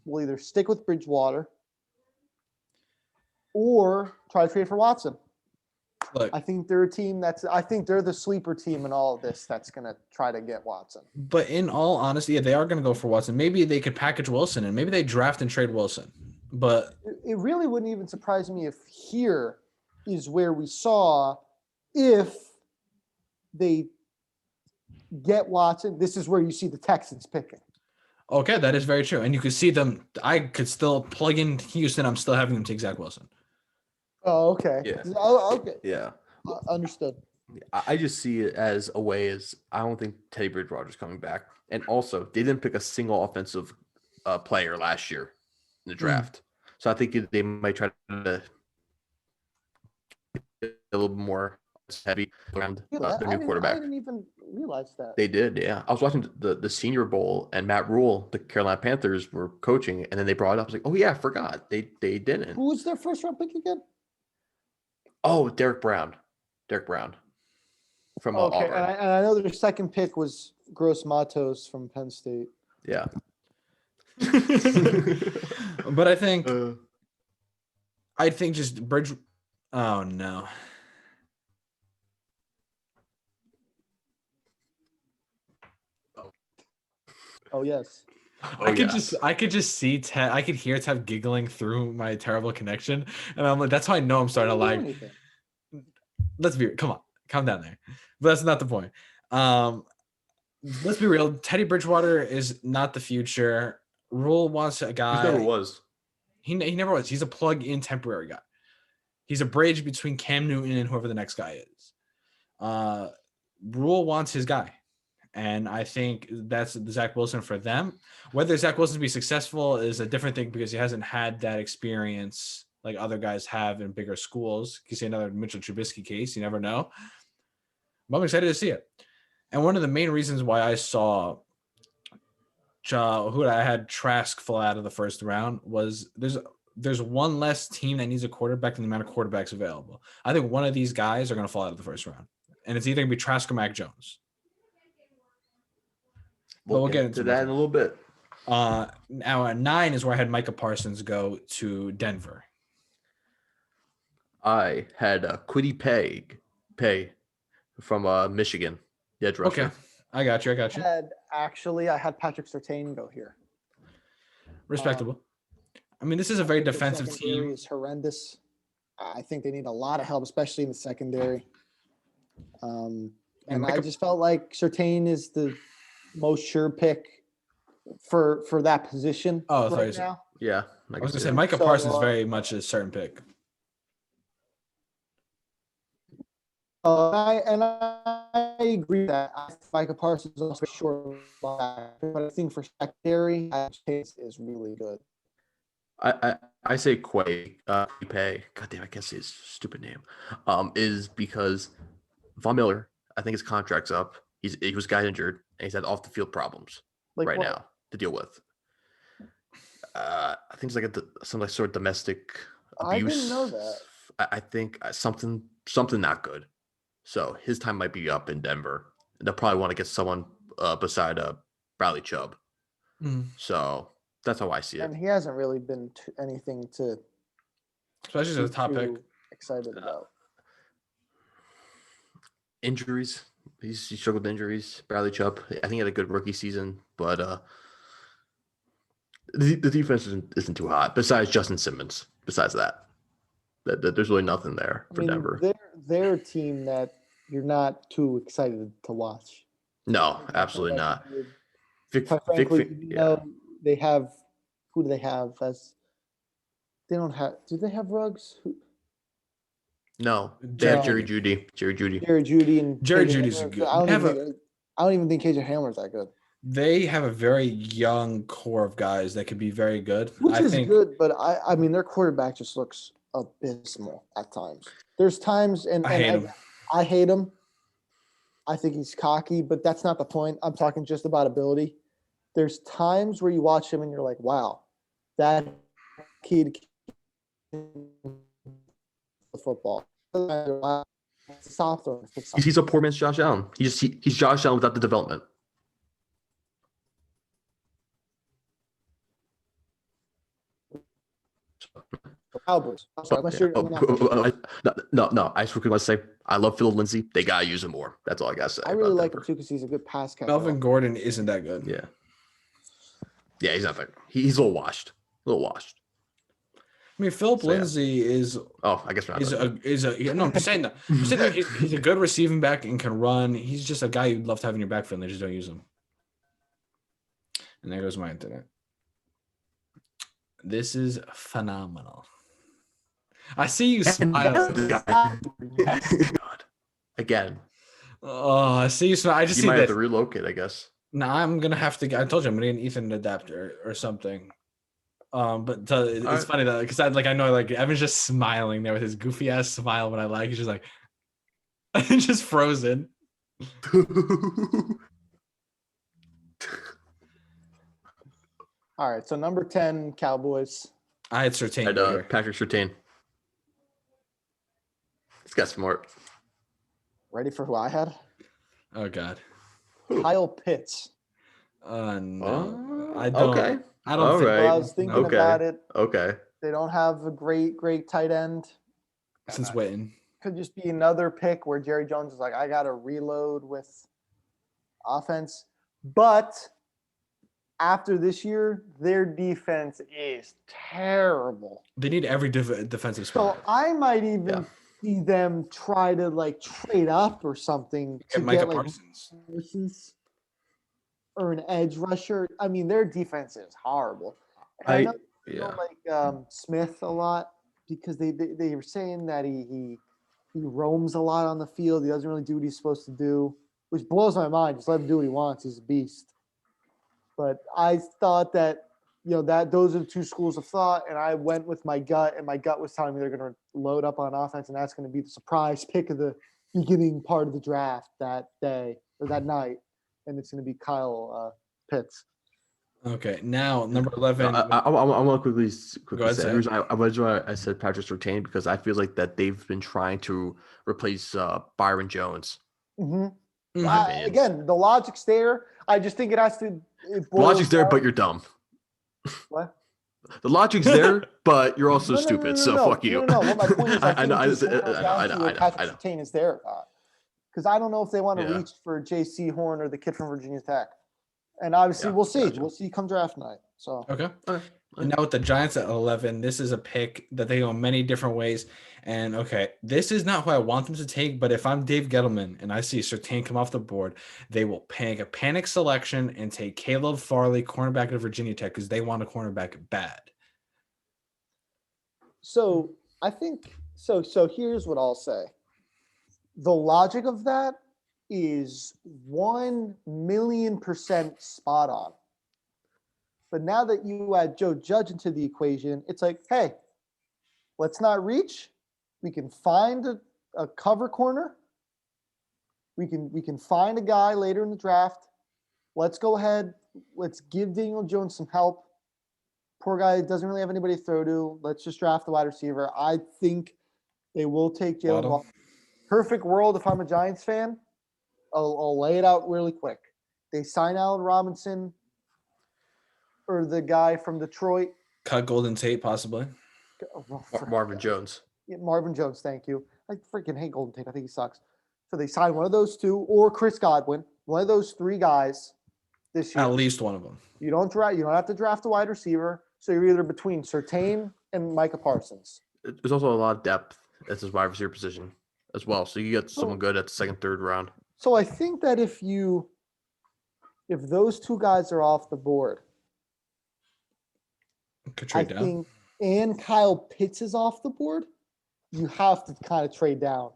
D: will either stick with Bridgewater or try to trade for Watson.
B: Look,
D: I think they're a team I think they're the sleeper team in all of this that's going to try to get Watson.
B: but in all honesty, they are going to go for Watson. Maybe they could package Wilson and maybe they draft and trade Wilson. But
D: it really wouldn't even surprise me if here is where we saw if they get Watson, this is where you see the Texans picking.
B: okay, that is very true. And you could see them. I could still plug in Houston. I'm still having them take Zach Wilson.
D: Oh, okay.
C: Yeah.
D: Oh, okay.
C: Yeah.
D: Understood.
C: I just see it as a way as I don't think Teddy Bridgewater's coming back. And also, they didn't pick a single offensive player last year in the draft. So I think they might try to a little more heavy around the new quarterback.
D: I didn't even realize that.
C: They did, yeah. I was watching the Senior Bowl, and Matt Rule, the Carolina Panthers, were coaching, and then they brought it up. I was like, oh, yeah, I forgot. They didn't.
D: Who was their first round pick again?
C: Oh, Derek Brown. From
D: okay,
C: Auburn.
D: and I know their second pick was Gross Matos from Penn State.
C: Yeah.
B: But I think just Bridge. Oh no.
D: Oh yes.
B: I could just see Ted. I could hear Ted giggling through my terrible connection, and I'm like, that's how I know I'm starting to lag. Come on, calm down there. But that's not the point. Let's be real. Teddy Bridgewater is not the future. Rule wants a guy.
C: He never was.
B: He never was. He's a plug-in temporary guy. He's a bridge between Cam Newton and whoever the next guy is. Rule wants his guy. And I think that's Zach Wilson for them. Whether Zach Wilson be successful is a different thing because he hasn't had that experience like other guys have in bigger schools. You can see another Mitchell Trubisky case. You never know. But I'm excited to see it. And one of the main reasons why I saw who I had Trask fall out of the first round was there's one less team that needs a quarterback than the amount of quarterbacks available. I think one of these guys are going to fall out of the first round. And it's either going to be Trask or Mac Jones.
C: We'll get into that in a little bit.
B: Now at 9 is where I had Micah Parsons go to Denver.
C: I had Kwity Paye from Michigan. Yeah,
B: okay. I got you.
D: I had Patrick Surtain go here.
B: Respectable. I mean, this is a very defensive team.
D: Is horrendous. I think they need a lot of help, especially in the secondary. And I just felt like Surtain is the most sure pick for that position.
B: Oh,
D: right now.
C: Yeah.
B: I was gonna say Micah Parsons is very much a certain pick.
D: I agree that Micah Parsons is also short, but I think for secondary, Chase is really good.
C: I say Paye. God damn, I can't say his stupid name. Is because Von Miller, I think his contract's up. He was got injured and he's had off the field problems now to deal with. I think it's like some sort of domestic abuse.
D: I didn't know that.
C: I think something not good. So his time might be up in Denver. They'll probably want to get someone beside Bradley Chubb. So that's how I see it.
D: And he hasn't really been anything to,
B: especially as a top pick,
D: excited about.
C: Injuries. He struggled with injuries. Bradley Chubb, I think he had a good rookie season, but the defense isn't too hot. Besides Justin Simmons, besides that there's really nothing there for Denver.
D: They're a team that you're not too excited to watch.
C: No, absolutely not.
D: They have. Who do they have? They don't have. Do they have Ruggs?
C: No, they have Jerry Jeudy.
B: Jerry Judy's good.
D: I don't even think KJ Hamler's that good.
B: They have a very young core of guys that could be very good.
D: Which is good, but I mean their quarterback just looks abysmal at times. There's times, and I hate him. I think he's cocky, but that's not the point. I'm talking just about ability. There's times where you watch him and you're like, wow, that kid football.
C: He's a poor man's Josh Allen. He's Josh Allen without the development.
D: Cowboys. I'm sorry, unless you're,
C: No. I just quickly want to say I love Phil Lindsay. They gotta use him more. That's all I gotta say.
D: I really like him too because he's a good pass catcher.
B: Melvin Gordon isn't that good.
C: Yeah, he's not that. He's a little washed.
B: I mean, Philip Lindsay is.
C: Oh, I guess not.
B: No, I'm saying that. He's a good receiving back and can run. He's just a guy you'd love to have in your backfield. They just don't use him. And there goes my internet. This is phenomenal. I see you smile.
C: God. Again.
B: Oh, I see you smile. I just
C: You
B: see
C: might
B: this.
C: have to relocate, I guess.
B: Now I'm gonna have to. I told you I'm gonna get an Ethernet adapter or something. It's funny though because I know Evan's just smiling there with his goofy ass smile. When I like, he's just like, just frozen.
D: All right, so number 10, Cowboys.
B: I had Surtain.
C: Patrick Surtain. This guy's smart.
D: Ready for who I had?
B: Oh God.
D: Kyle Pitts.
B: No. I don't.
C: Okay.
B: I don't think.
C: Right.
D: I was thinking about it.
C: Okay.
D: They don't have a great tight end.
B: Since Witten.
D: Could just be another pick where Jerry Jones is like, I got to reload with offense. But after this year, their defense is terrible.
B: They need every defensive spot.
D: So I might even see them try to trade up or something to
B: Get Micah
D: get Parsons or an edge rusher. I mean, their defense is horrible. And I don't like Smith a lot because they were saying that he roams a lot on the field. He doesn't really do what he's supposed to do, which blows my mind. Just let him do what he wants. He's a beast. But I thought that, that those are the two schools of thought, and I went with my gut, and my gut was telling me they're going to load up on offense, and that's going to be the surprise pick of the beginning part of the draft that day or that night, and it's going to be Kyle Pitts.
B: Okay, now number 11.
C: I want to quickly say the reason I said Patrick Surtain because I feel like that they've been trying to replace Byron Jones.
D: Mm-hmm. Again, the logic's there. I just think it has to.
C: The logic's there, but you're dumb.
D: What?
C: The logic's there, but you're also stupid. So fuck you.
D: No. What my point is,
C: I know.
D: Patrick Surtain is there, because I don't know if they want to reach for J.C. Horn or the kid from Virginia Tech. And obviously, we'll see. Gotcha. We'll see come draft night. So
B: okay. And now with the Giants at 11, this is a pick that they go many different ways. And this is not who I want them to take. But if I'm Dave Gettleman and I see Surtain come off the board, they will panic selection and take Caleb Farley, cornerback of Virginia Tech, because they want a cornerback bad.
D: So I think so. Here's what I'll say. The logic of that is 1,000,000% spot on. But now that you add Joe Judge into the equation, it's like, hey, let's not reach. We can find a cover corner. We can find a guy later in the draft. Let's go ahead. Let's give Daniel Jones some help. Poor guy doesn't really have anybody to throw to. Let's just draft the wide receiver. I think they will take Jalen Waddle. Perfect world if I'm a Giants fan. I'll lay it out really quick. They sign Allen Robinson or the guy from Detroit.
B: Cut Golden Tate, possibly.
C: Marvin Jones.
D: Yeah, Marvin Jones, thank you. I freaking hate Golden Tate. I think he sucks. So they sign one of those two or Chris Godwin, one of those three guys this year.
B: At least one of them.
D: You don't have to draft a wide receiver. So you're either between Surtain and Micah Parsons.
C: There's also a lot of depth at his wide receiver position as well. So you get someone good at the second, third round.
D: So I think that if those two guys are off the board, and Kyle Pitts is off the board, you have to kind of trade down.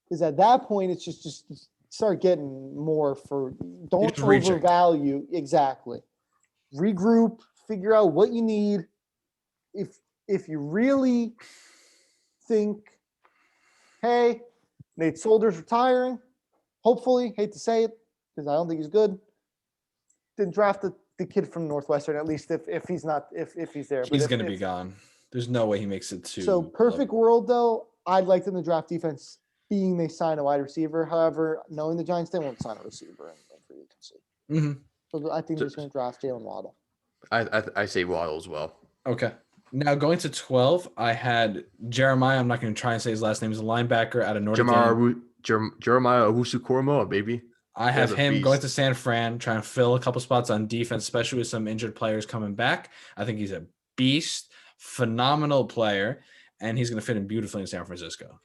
D: Because at that point, it's just start getting more for – don't overvalue. Exactly. Regroup, figure out what you need. If you really think, hey, Nate Solder's retiring, hopefully, hate to say it, because I don't think he's good, then draft the kid from Northwestern, at least if he's not if he's there.
B: He's going to be gone. There's no way he makes it to.
D: So perfect world though, I'd like them to draft defense, being they sign a wide receiver. However, knowing the Giants, they won't sign a receiver in free agency.
B: Mm-hmm.
D: So I think they're just going to draft Jalen Waddle.
C: I say Waddle as well.
B: Okay. Now going to 12, I had Jeremiah. I'm not going to try and say his last name. He's a linebacker out of Notre Dame.
C: Jeremiah Owusu-Koramoah, baby.
B: I have him going to San Fran, trying to fill a couple spots on defense, especially with some injured players coming back. I think he's a beast, phenomenal player, and he's going to fit in beautifully in San Francisco.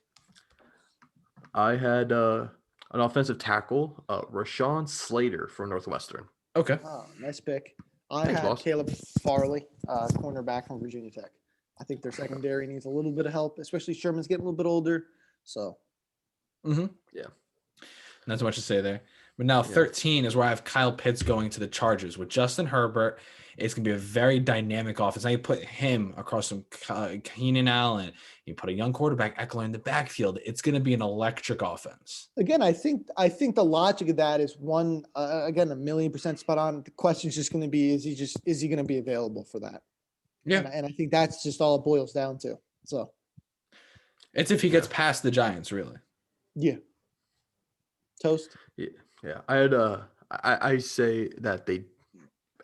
C: I had an offensive tackle, Rashawn Slater from Northwestern.
B: Okay.
D: Oh, nice pick. I had Caleb Farley, cornerback from Virginia Tech. I think their secondary needs a little bit of help, especially Sherman's getting a little bit older. So,
B: yeah, not too much to say there. But now 13 is where I have Kyle Pitts going to the Chargers with Justin Herbert. It's going to be a very dynamic offense. Now you put him across some Keenan Allen. You put a young quarterback, Eckler, in the backfield. It's going to be an electric offense.
D: Again, I think the logic of that is one, again, 1,000,000% spot on. The question is just going to be, is he going to be available for that?
B: Yeah.
D: And I think that's just all it boils down to. So
B: it's if he gets past the Giants, really.
D: Yeah. Toast.
C: Yeah. I had I say that they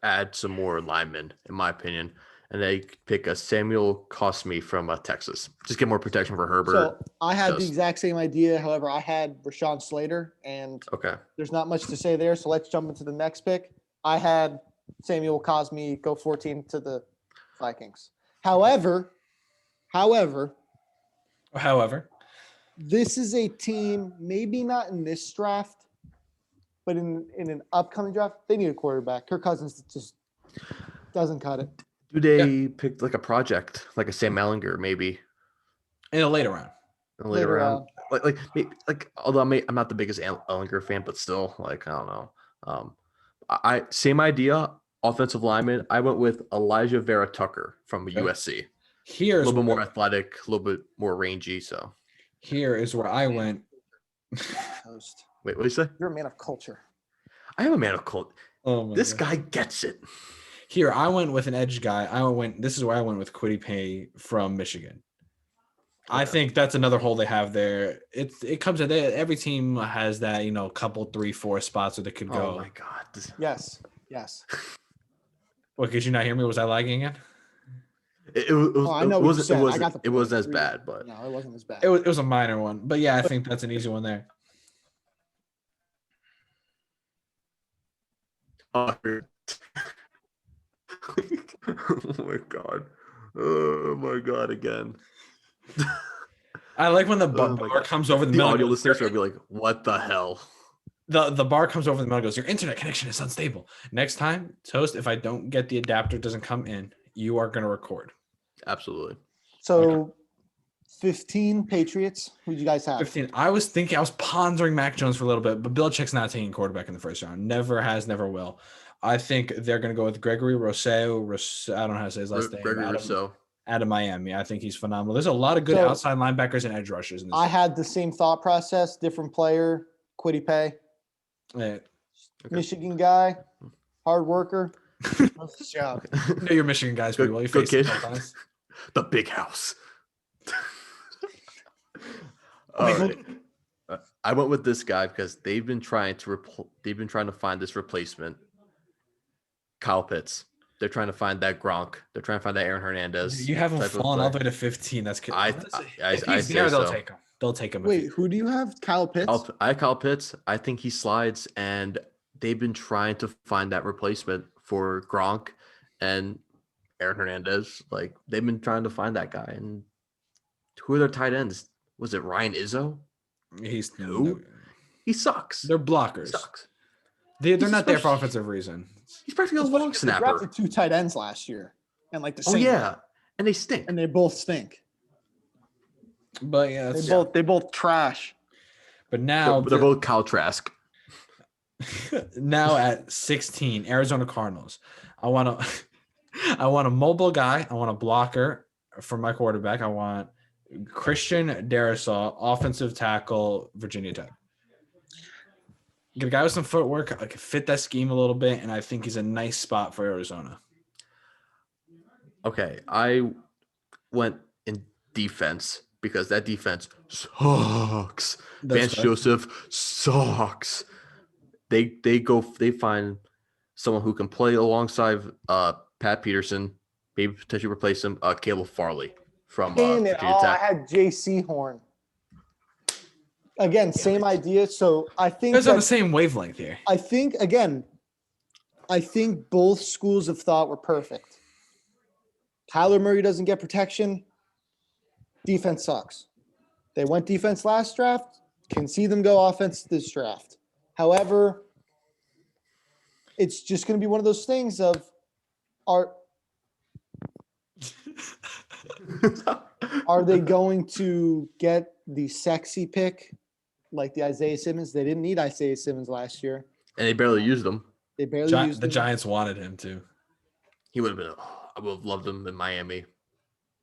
C: add some more linemen, in my opinion, and they pick a Samuel Cosmi from Texas. Just get more protection for Herbert.
D: So I had the exact same idea. However, I had Rashawn Slater, and there's not much to say there. So let's jump into the next pick. I had Samuel Cosmi go 14 to the Vikings. However, this is a team, maybe not in this draft, but in an upcoming draft, they need a quarterback. Kirk Cousins just doesn't cut it.
C: Do they pick like a project, like a Sam Ellinger, maybe
B: in a later round?
C: Later round. Like although I'm not the biggest Ellinger fan, but still, like I don't know. I same idea. Offensive lineman. I went with Elijah Vera Tucker from USC.
B: Here's
C: a little bit more athletic, a little bit more rangy. So
B: here is where I went.
D: Toast.
C: Wait, what did you say?
D: You're a man of culture.
C: I am a man of culture.
B: Oh
C: this guy gets it.
B: Here, I went with an edge guy. This is where I went with Kwity Paye from Michigan. Okay. I think that's another hole they have there. It comes at every team has that, couple 3-4 spots where they could go.
C: Oh my God.
D: Yes.
B: What, could you not hear me? Was I lagging again?
C: It was as bad, but
D: no, it wasn't as bad.
B: It was a minor one, but yeah, I think that's an easy one there.
C: Oh my God! Again.
B: I like when the bar comes over the middle.
C: The audio listeners will be like, "What the hell?"
B: The bar comes over the middle. Goes, your internet connection is unstable. Next time, Toast. If I don't get the adapter, doesn't come in, you are going to record.
C: Absolutely.
D: So, 15 Patriots. Who did you guys have?
B: 15. I was pondering Mac Jones for a little bit, but Belichick's not taking quarterback in the first round. Never has, never will. I think they're going to go with Gregory Rousseau. I don't know how to say his last name.
C: Gregory Rousseau.
B: Out of Miami. I think he's phenomenal. There's a lot of good outside linebackers and edge rushers in this
D: I had the same thought process, different player, Kwity Paye.
B: Yeah.
D: Michigan guy, hard worker. Does his job.
B: No, you're Michigan guys pretty well. You face
C: kid. The big house. All right. I went with this guy because they've been trying to find this replacement. Kyle Pitts. They're trying to find that Gronk. They're trying to find that Aaron Hernandez.
B: You haven't fallen all the way to 15. That's good.
C: I
B: there, they'll take him. They'll take him.
D: Wait, who do you have? Kyle Pitts?
C: I have Kyle Pitts. I think he slides, and they've been trying to find that replacement for Gronk and Aaron Hernandez. Like, they've been trying to find that guy. And who are their tight ends? Was it Ryan Izzo? He sucks.
B: They're blockers. They're not there for offensive reason.
C: He's practically a long snapper.
D: They drafted 2 tight ends last year, and like the same.
C: Oh yeah, and they stink.
D: And they both stink.
B: But yeah,
D: they both trash.
B: But now
C: they're both Kyle Trask.
B: Now at 16, Arizona Cardinals. I want a mobile guy. I want a blocker for my quarterback. I want Christian Darrisaw, offensive tackle, Virginia Tech. Get a guy with some footwork. I could fit that scheme a little bit, and I think he's a nice spot for Arizona.
C: Okay, I went in defense because that defense sucks. Vance Joseph sucks. They find someone who can play alongside Pat Peterson, maybe potentially replace him. Caleb Farley from
D: Damn it.
C: Virginia
D: Oh, I
C: Tech.
D: had J.C. Horn. Again, same idea. So I think
B: It's on the same wavelength here.
D: I think both schools of thought were perfect. Kyler Murray doesn't get protection. Defense sucks. They went defense last draft. Can see them go offense this draft. However, it's just going to be one of those things of are they going to get the sexy pick like the Isaiah Simmons? They didn't need Isaiah Simmons last year.
C: And they barely used him.
D: They barely used
B: The
D: him.
B: Giants wanted him to.
C: He would have been. I would have loved him in Miami.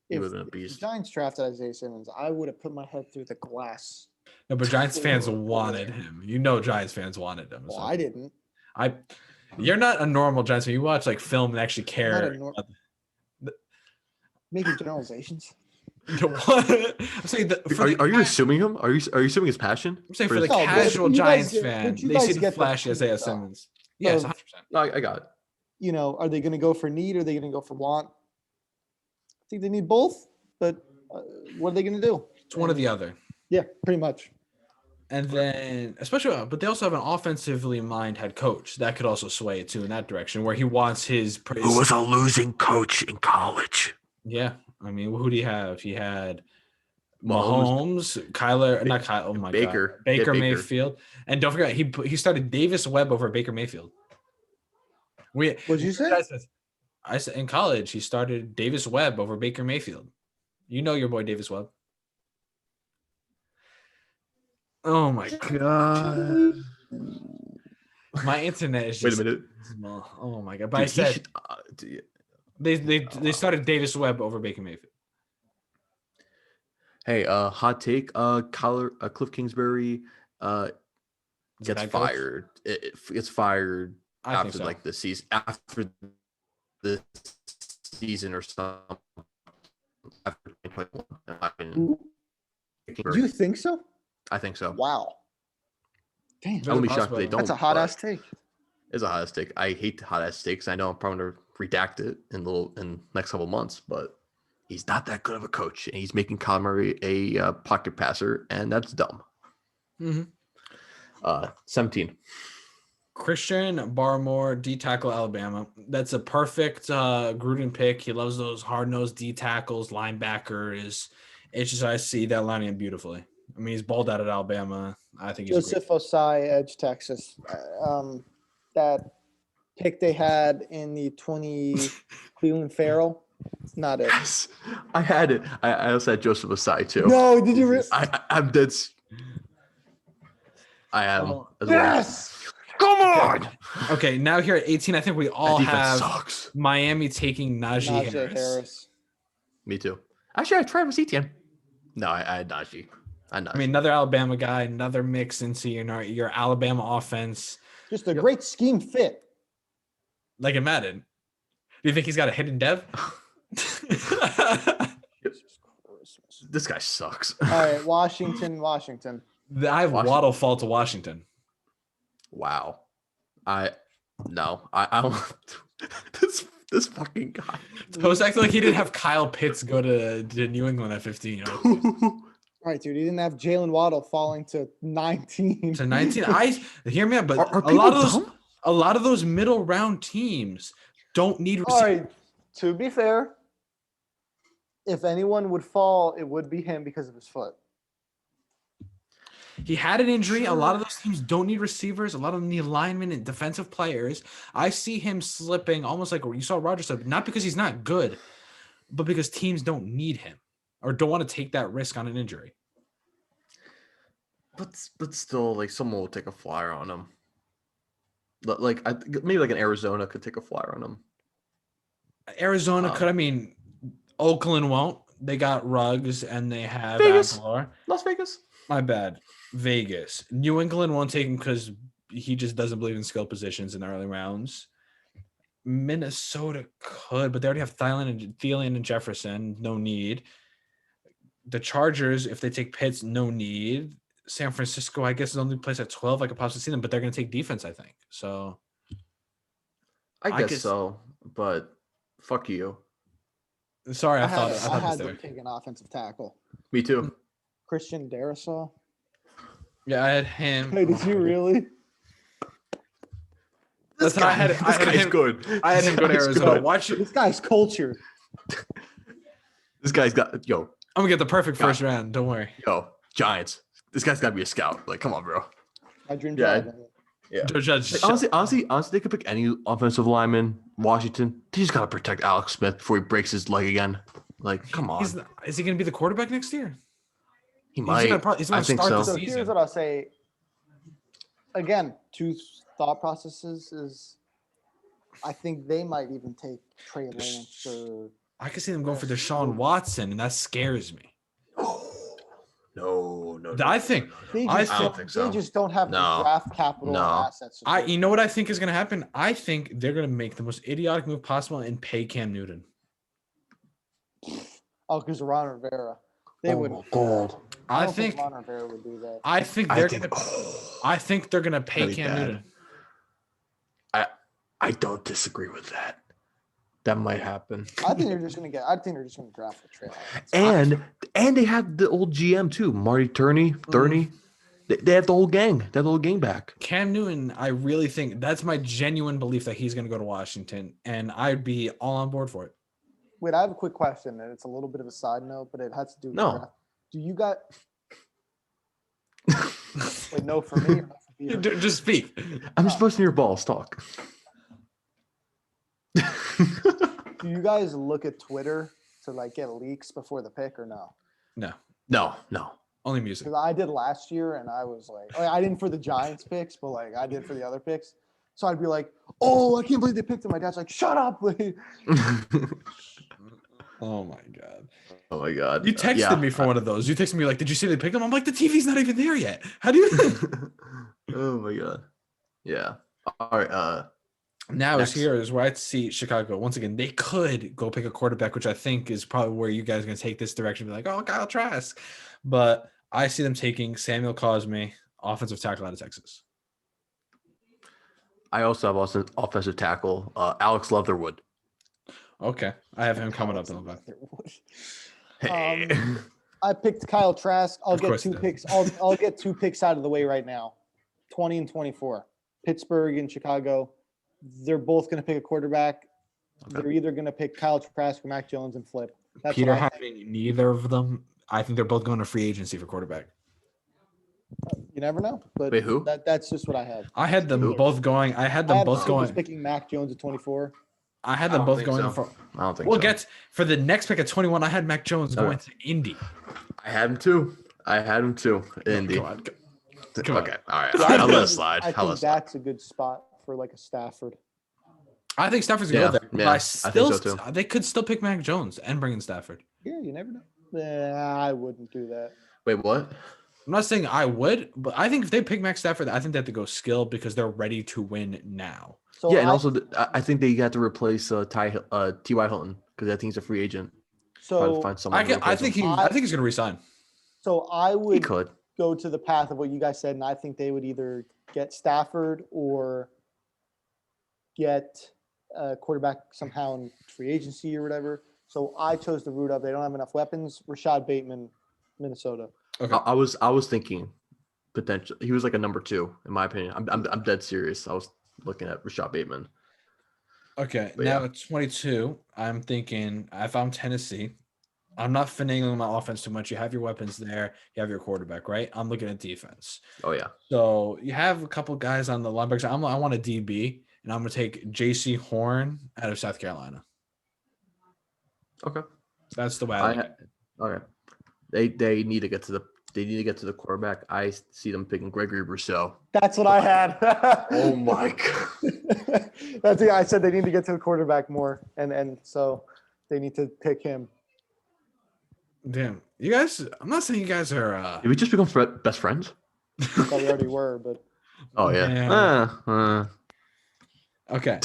C: He would have been a
D: If
C: beast.
D: the Giants drafted Isaiah Simmons, I would have put my head through the glass.
B: No, but Giants fans wanted him. You know, Giants fans wanted him.
D: Well,
B: So.
D: I didn't.
B: You're not a normal Giants fan. You watch like film and actually care.
D: Making generalizations.
B: What? I'm saying
C: Are you assuming him? Are you assuming his passion?
B: I'm saying
C: For
B: for the
C: his-
D: No, but
B: casual
D: you guys
B: Giants
D: get-
B: fan,
D: but you
B: they
D: guys
B: see the
D: get the
B: flashy
D: point,
B: Isaiah
D: though.
B: Simmons. Yes,
D: Of-
B: 100%.
C: No, I got it.
D: You know, are they going to go for need or are they going to go for want? I think they need both, but what are they going to do?
B: It's one or the other.
D: Yeah, pretty much.
B: And then, but they also have an offensively minded head coach that could also sway it too in that direction, where he wants his praise.
C: Who was a losing coach in college?
B: Yeah, I mean, who do you have? He had
C: Mahomes,
B: Mahomes, Kyler, not Kyler. Oh my
C: Baker.
B: God,
C: He had
B: Baker
C: Baker.
B: Mayfield, and don't forget he started Davis Webb over Baker Mayfield.
D: What'd you say?
B: I said in college he started Davis Webb over Baker Mayfield. You know your boy Davis Webb. Oh my God. My internet is
C: Wait
B: just
C: a minute.
B: small. Oh my God. But
C: Dude,
B: I said
C: dude,
B: they started Davis Webb over Baker Mayfield.
C: hey, hot take. Cliff Kingsbury gets
B: Head coach?
C: fired. It gets fired
B: I think
C: after
B: so.
C: like the season. After the season or something. After 2021.
D: You think so?
C: I think so.
D: Wow. Damn.
C: I
B: There's
C: wouldn't
B: a
C: be shocked if they
B: possibility.
C: don't.
D: That's a hot
C: but
D: ass take.
C: It's a hot ass take. I hate hot ass takes. I know I'm probably gonna redact it in next couple months, but he's not that good of a coach, and he's making Kyler Murray a pocket passer, and that's dumb.
B: Mm-hmm.
C: 17.
B: Christian Barmore, D tackle Alabama. That's a perfect Gruden pick. He loves those hard-nosed D tackles, linebackers. It's just I see that lining up beautifully. I mean, he's balled out at Alabama. I think he's
D: Joseph Osai, Edge, Texas. That pick they had in the 20 Cleveland Farrell, not it.
C: Yes, I had it. I also had Joseph Asai too.
D: No, did you really?
C: I'm dead. I am.
B: Oh,
C: as well.
D: Yes.
C: Come on.
B: Okay, now here at 18, I think we all
C: That defense
B: have
C: sucks.
B: Miami taking Najee Harris.
C: Me too. Actually, I had Travis Etienne. No, I had Najee.
B: I mean, another Alabama guy, another mix into your Alabama offense,
D: Just a great scheme fit.
B: like in Madden. Do you think he's got a hidden dev?
C: This guy sucks.
D: All right, Washington.
B: I have Waddle fall to Washington.
C: Wow. I don't. This fucking guy.
B: Toast acted like he didn't have Kyle Pitts go to New England at 15.
D: All right, dude. He didn't have Jalen Waddle falling to 19.
B: To 19. I hear me out, but
C: Are
B: a lot of
C: people
B: those
C: dumb?
B: a lot of those middle round teams don't need
D: All
B: receivers.
D: right. To be fair, if anyone would fall, it would be him because of his foot.
B: He had an injury. A lot of those teams don't need receivers. A lot of them need linemen and defensive players. I see him slipping almost like you saw Rodgers slip, not because he's not good, but because teams don't need him or don't want to take that risk on an injury.
C: But still, like someone will take a flyer on him. Like maybe like an Arizona could take a flyer on him.
B: Arizona could. I mean, Oakland won't. They got Ruggs and they have
C: Vegas.
B: Aguilar.
C: Las Vegas.
B: My bad. Vegas. New England won't take him because he just doesn't believe in skill positions in the early rounds. Minnesota could, but they already have Thielen and Jefferson. No need. The Chargers, if they take Pitts, no need. San Francisco, I guess, is the only place at 12 I could possibly see them, but they're going to take defense, I think. So
C: I guess
B: guess-
C: so, but fuck you.
B: Sorry, I thought
D: I
B: this
D: had
B: there.
D: them take an offensive tackle.
C: Me too.
D: Christian Darrisaw.
B: Yeah, I had him.
D: Hey, did you really?
B: That's how I had
C: This guy's
B: him.
C: good.
B: I had
C: This
B: him go to
C: guy's
B: Arizona.
C: good.
B: Watch it.
D: This guy's culture.
C: This guy's got
B: I'm gonna get the perfect
C: God.
B: first round. Don't worry.
C: Giants. This guy's got to be a scout. Like, come on, bro.
D: My dream
C: Yeah.
D: job.
C: Yeah.
B: Judge,
C: Like, honestly, they could pick any offensive lineman. Washington, they just got to protect Alex Smith before he breaks his leg again. Like, come on.
B: Is he gonna be the quarterback next year?
C: He might.
B: He's gonna
C: I think
B: start
C: so.
B: the
D: So
B: season.
D: here's what I'll say. Again, two thought processes is I think they might even take Trey Lance or
B: I can see them going for Deshaun Watson, and that scares me.
C: No.
B: I think
D: they
B: I
D: just,
C: don't think so.
D: they just don't have the
C: No.
D: draft capital
C: No.
D: or assets.
B: you know what I think is gonna happen? I think they're gonna make the most idiotic move possible and pay Cam Newton.
D: Oh, because Ron Rivera. They wouldn't.
C: God.
D: I
B: I
D: don't
B: think
D: Ron Rivera would do that.
B: I think they're gonna pay
C: That'd be
B: Cam
C: bad.
B: Newton.
C: I don't disagree with that. That might happen.
D: I think they're just gonna draft a Trey Lance.
C: And they have the old GM too, Marty Turney. They have the whole gang. They have the whole gang back.
B: Cam Newton, I really think that's my genuine belief that he's gonna go to Washington, and I'd be all on board for it.
D: Wait, I have a quick question, and it's a little bit of a side note, but it has to do with
C: No.
D: draft. Do you got wait, no for me or no for Peter?
B: Just speak.
C: I'm just busting your balls. Talk.
D: Do you guys look at Twitter to like get leaks before the pick or no?
B: No,
C: No.
B: only music.
D: Because I did last year, and I was like, I didn't for the Giants picks, but like I did for the other picks. So I'd be like, "Oh, I can't believe they picked him." My dad's like, "Shut up!"
B: Oh my god.
C: Oh my God.
B: You texted me for one of those. You texted me like, "Did you see they picked him?" I'm like, "The TV's not even there yet. How do you?"
C: Oh my God. Yeah. All right.
B: Now
C: Next.
B: is where I see Chicago. Once again, they could go pick a quarterback, which I think is probably where you guys are going to take this direction. Be like, "Oh, Kyle Trask," but I see them taking Samuel Cosme, offensive tackle out of Texas.
C: I also have also offensive tackle, Alex Leatherwood.
B: Okay, I have him coming up in the back.
C: Hey.
D: I picked Kyle Trask. I'll
B: Of
D: get
B: course
D: two
B: you did.
D: picks. I'll get 2 picks out of the way right now. 20 and 24. Pittsburgh and Chicago. They're both going to pick a quarterback.
C: Okay.
D: They're either going to pick Kyle Trask or Mac Jones and flip. That's
B: Peter
D: what I think.
B: having neither of them. I think they're both going to free agency for quarterback.
D: You never know, but
C: Wait, who?
D: that's just what I had.
B: I had them
C: Who?
B: both going. I had
D: I
B: them
D: have the
B: both
D: Steelers
B: going.
D: picking Mac Jones at 24.
B: I had
C: I
B: them
C: don't
B: both
C: think
B: going
C: so.
B: for.
C: I don't think
B: We'll
C: so.
B: get for the next pick at 21. I had Mac Jones
C: Okay.
B: going to Indy.
C: I had him too. Indy.
B: Come on. Come on.
C: Okay. All right.
D: Yeah,
C: I'll let it slide.
D: I
C: I'll
D: think
C: let it slide.
D: that's a good spot for like a Stafford.
B: I think Stafford's gonna
C: Yeah,
B: go there. But
C: yeah,
B: I
C: I
B: still,
C: think so too.
B: they could still pick Mac Jones and bring in Stafford.
D: Yeah, you never know. I wouldn't do that.
C: Wait, what?
B: I'm not saying I would, but I think if they pick Mac Stafford, I think they have to go skill because they're ready to win now.
D: So
C: Yeah, and
D: I-
C: also I think they got to replace T.Y. Hilton because I think he's a free agent. Try to
D: so
C: find someone.
B: I think he's gonna resign.
D: so I
C: he
D: would
C: could.
D: go to the path of what you guys said, and I think they would either get Stafford or get a quarterback somehow in free agency or whatever. So I chose the route of they don't have enough weapons. Rashad Bateman, Minnesota.
B: Okay.
C: I was thinking potential. He was like a number 2 in my opinion. I'm dead serious. I was looking at Rashad Bateman.
B: Okay.
C: But
B: Now
C: yeah.
B: at 22, I'm thinking if I'm Tennessee, I'm not finagling my offense too much. You have your weapons there. You have your quarterback, right? I'm looking at defense.
C: Oh yeah.
B: So you have a couple guys on the linebackers. I want a DB, and I'm going to take J.C. Horn out of South Carolina.
C: Okay.
B: That's the way I look at it.
C: Okay. They need to get to the quarterback. I see them picking Gregory Rousseau.
D: That's what I had.
C: Oh my God.
D: That's I said they need to get to the quarterback more, and so they need to pick him.
B: Damn. You guys, I'm not saying you guys are.
C: Did we just become best friends?
D: Well, we already were, but
C: Oh yeah.
B: Yeah. Okay.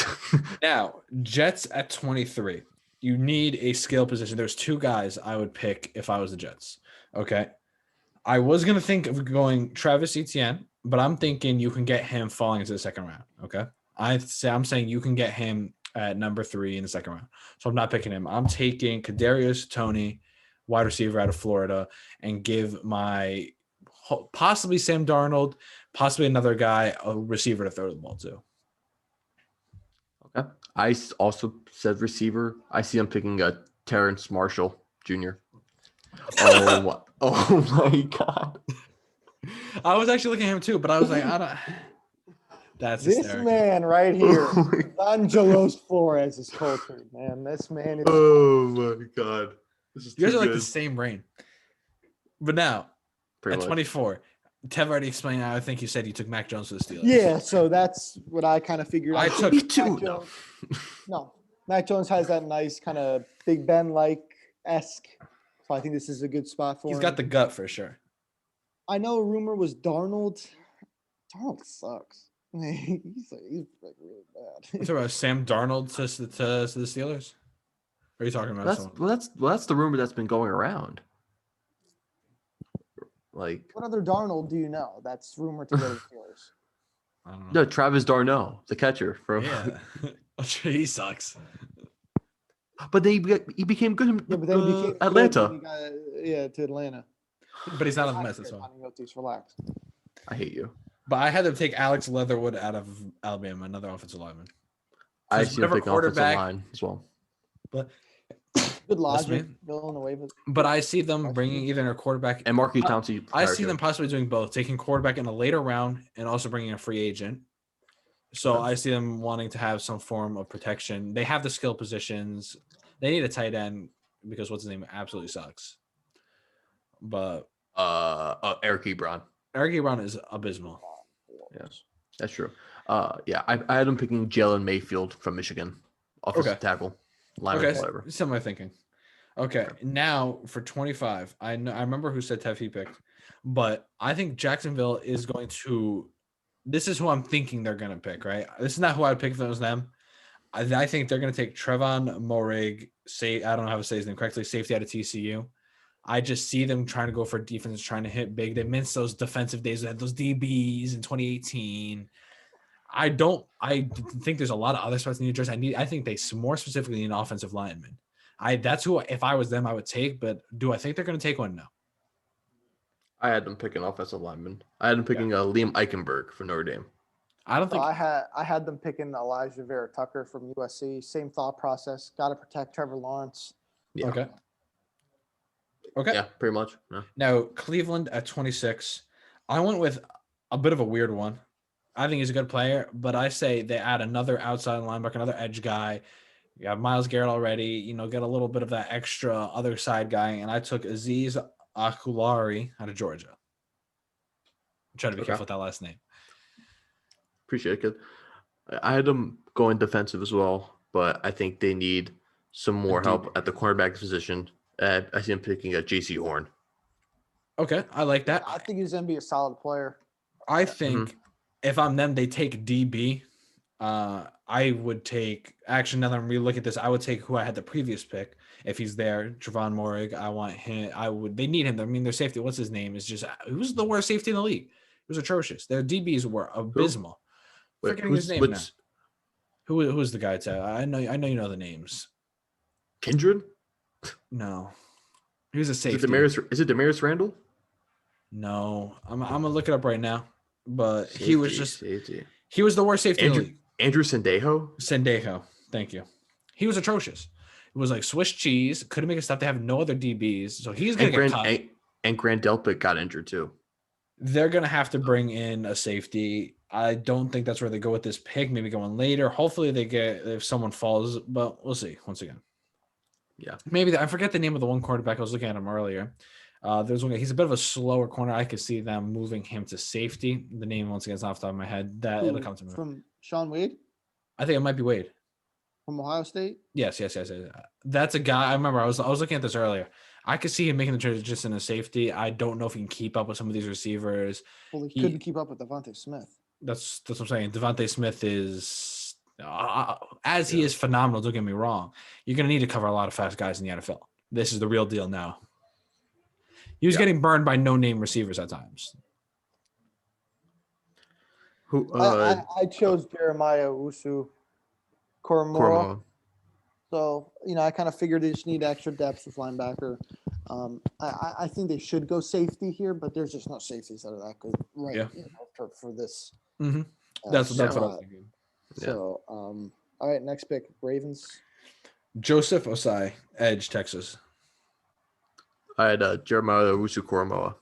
B: Now, Jets at 23. You need a skill position. There's 2 guys I would pick if I was the Jets. Okay. I was going to think of going Travis Etienne, but I'm thinking you can get him falling into the second round. Okay. I'm saying you can get him at number 3 in the second round. So I'm not picking him. I'm taking Kadarius Toney, wide receiver out of Florida, and give my possibly Sam Darnold, possibly another guy, a receiver to throw the ball to.
C: Okay. I also said receiver. I see him picking a Terrence Marshall Jr. Oh, oh my God.
B: I was actually looking at him too, but I was like, I don't. That's
D: This
B: hysterical.
D: man right here,
C: Oh my,
D: Angelos Flores is cultured, man. This man is.
C: oh my God. This is
B: You guys
C: too
B: are like
C: good.
B: the same brain. But now,
C: Pretty
B: at
C: much.
B: 24, Tev already explained. I think you said you took Mac Jones for the Steelers.
D: Yeah, so that's what I kind of figured.
B: I
D: out.
B: took-
C: Me too.
D: Mac Jones, no, Mac Jones has that nice kind of Big Ben-like-esque. So I think this is a good spot for
B: He's
D: him.
B: got the gut for sure.
D: I know a rumor was Darnold. Darnold sucks. he's like really bad.
B: You talking about Sam Darnold to the Steelers? Or are you talking about someone?
C: That's the rumor that's been going around. Like
D: What other Darnold do you know that's rumored to go to the Steelers?
B: I don't know.
C: no, Travis Darno, the catcher from.
B: Yeah. he sucks.
C: But he became good in
D: Yeah, but then he became good
C: Atlanta.
D: when he got, to Atlanta.
B: But he's not on the Mets, that's why.
D: Relax.
C: I hate you.
B: But I had to take Alex Leatherwood out of Alabama, another offensive lineman.
C: I
B: Because
C: see him
B: whatever
C: picking offensive
B: quarterback-
C: line as well.
B: But
D: Good logic.
B: me.
D: Villanueva.
B: but I see them bringing either a quarterback.
C: And Marquis Pouncey.
B: I see them possibly doing both, taking quarterback in a later round and also bringing a free agent. So
C: Okay.
B: I see them wanting to have some form of protection. They have the skill positions. They need a tight end because what's his name absolutely sucks. But
C: Eric Ebron.
B: Eric Ebron is abysmal.
C: Yes, that's true. Yeah, I had him picking Jalen Mayfield from Michigan, offensive
B: Okay.
C: tackle, lineman,
B: Okay,
C: whatever.
B: similar thinking. Okay, now for 25, I remember who said Tev he picked, but I think Jacksonville is going to. This is who I'm thinking they're going to pick, right? This is not who I'd pick if it was them. I think they're going to take Trevon Moehrig. I don't know how to say his name correctly. Safety out of TCU. I just see them trying to go for defense, trying to hit big. They missed those defensive days. They had those DBs in 2018. I think there's a lot of other spots in New Jersey. I think they more specifically need an offensive lineman. That's who, if I was them, I would take. But do I think they're going to take one? No.
C: I had them picking offensive lineman. I had them picking Liam Eichenberg for Notre Dame.
B: I don't think.
D: I had them picking Elijah Vera Tucker from USC. Same thought process. Got to protect Trevor Lawrence.
C: Yeah.
B: Okay.
C: Yeah, pretty much. Yeah.
B: Now, Cleveland at 26. I went with a bit of a weird one. I think he's a good player, but I say they add another outside linebacker, another edge guy. You have Myles Garrett already, get a little bit of that extra other side guy. And I took Azeez Akulari out of Georgia. I'm trying to be careful with that last name.
C: Appreciate it. I had them going defensive as well, but I think they need some more help at the cornerback position. I see him picking a JC Horn.
B: Okay, I like that.
D: I think he's going to be a solid player.
B: I think if I'm them, they take DB. I would take – actually, now that I'm re-looking at this, I would take who I had the previous pick. If he's there, Trevon Moehrig, I want him. They need him. I mean, their safety, what's his name, is just – who's the worst safety in the league? It was atrocious. Their DBs were abysmal. Forgetting his name now. Who is the guy? I know you know the names.
C: Kindred?
B: No. He was a safety.
C: Is it Damaris Randall?
B: No. I'm gonna look it up right now. But he was just
C: safety.
B: He was the worst safety in the league.
C: Andrew Sendejo?
B: Thank you. He was atrocious. It was like Swiss cheese. Couldn't make a stop. They have no other DBs. So he's gonna get cut.
C: And Grant Delpit got injured too.
B: They're gonna have to bring in a safety. I don't think that's where they go with this pick. Maybe going later. Hopefully they get if someone falls, but we'll see once again.
C: Yeah.
B: Maybe I forget the name of the one quarterback. I was looking at him earlier. There's one guy. He's a bit of a slower corner. I could see them moving him to safety. The name once again is off the top of my head. It'll come to me.
D: From Sean Wade?
B: I think it might be Wade.
D: From Ohio State?
B: Yes. That's a guy. I remember I was looking at this earlier. I could see him making the transition to safety. I don't know if he can keep up with some of these receivers.
D: Well, he couldn't keep up with Devontae Smith.
B: That's what I'm saying. Devontae Smith is he is phenomenal. Don't get me wrong. You're going to need to cover a lot of fast guys in the NFL. This is the real deal now. He was getting burned by no-name receivers at times.
C: Who?
D: I chose Jeremiah Usu Koromora.
C: Koromora.
D: So, I kind of figured they just need extra depth with linebacker. I think they should go safety here, but there's just no safeties that are that good for this.
B: Mm-hmm. That's what I
D: spot.
B: was thinking.
D: So, all right, next pick, Ravens.
B: Joseph Osai, edge, Texas.
C: I had Jeremiah Owusu-Koramoah.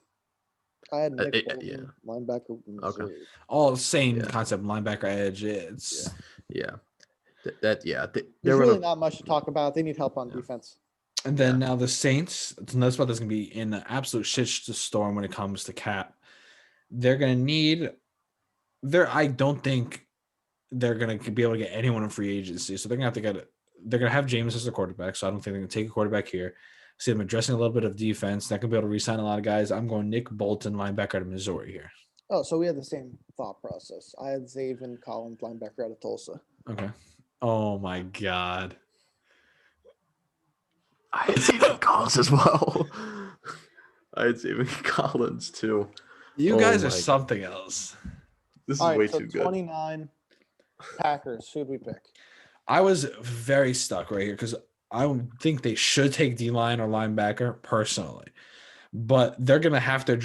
D: I had Nick Bolton, linebacker.
C: Okay.
B: All same concept, linebacker, edge. It's
D: There's really not much to talk about. They need help on defense.
B: And then now the Saints, it's another spot that's going to be in an absolute shitstorm when it comes to cap. They're going to need I don't think they're going to be able to get anyone in free agency. So they're going to have to they're going to have James as their quarterback. So I don't think they're going to take a quarterback here. See them addressing a little bit of defense. They're going to be able to re-sign a lot of guys. I'm going Nick Bolton, linebacker out of Missouri here.
D: Oh, so we had the same thought process. I had Zaven Collins, linebacker out of Tulsa.
B: Okay. Oh, my God.
C: I had Zaven Collins as well. I had Zaven Collins too.
B: You guys are something else.
C: This is way too good.
D: 29 Packers. Who'd we pick?
B: I was very stuck right here because I don't think they should take D-line or linebacker personally. But they're going to have to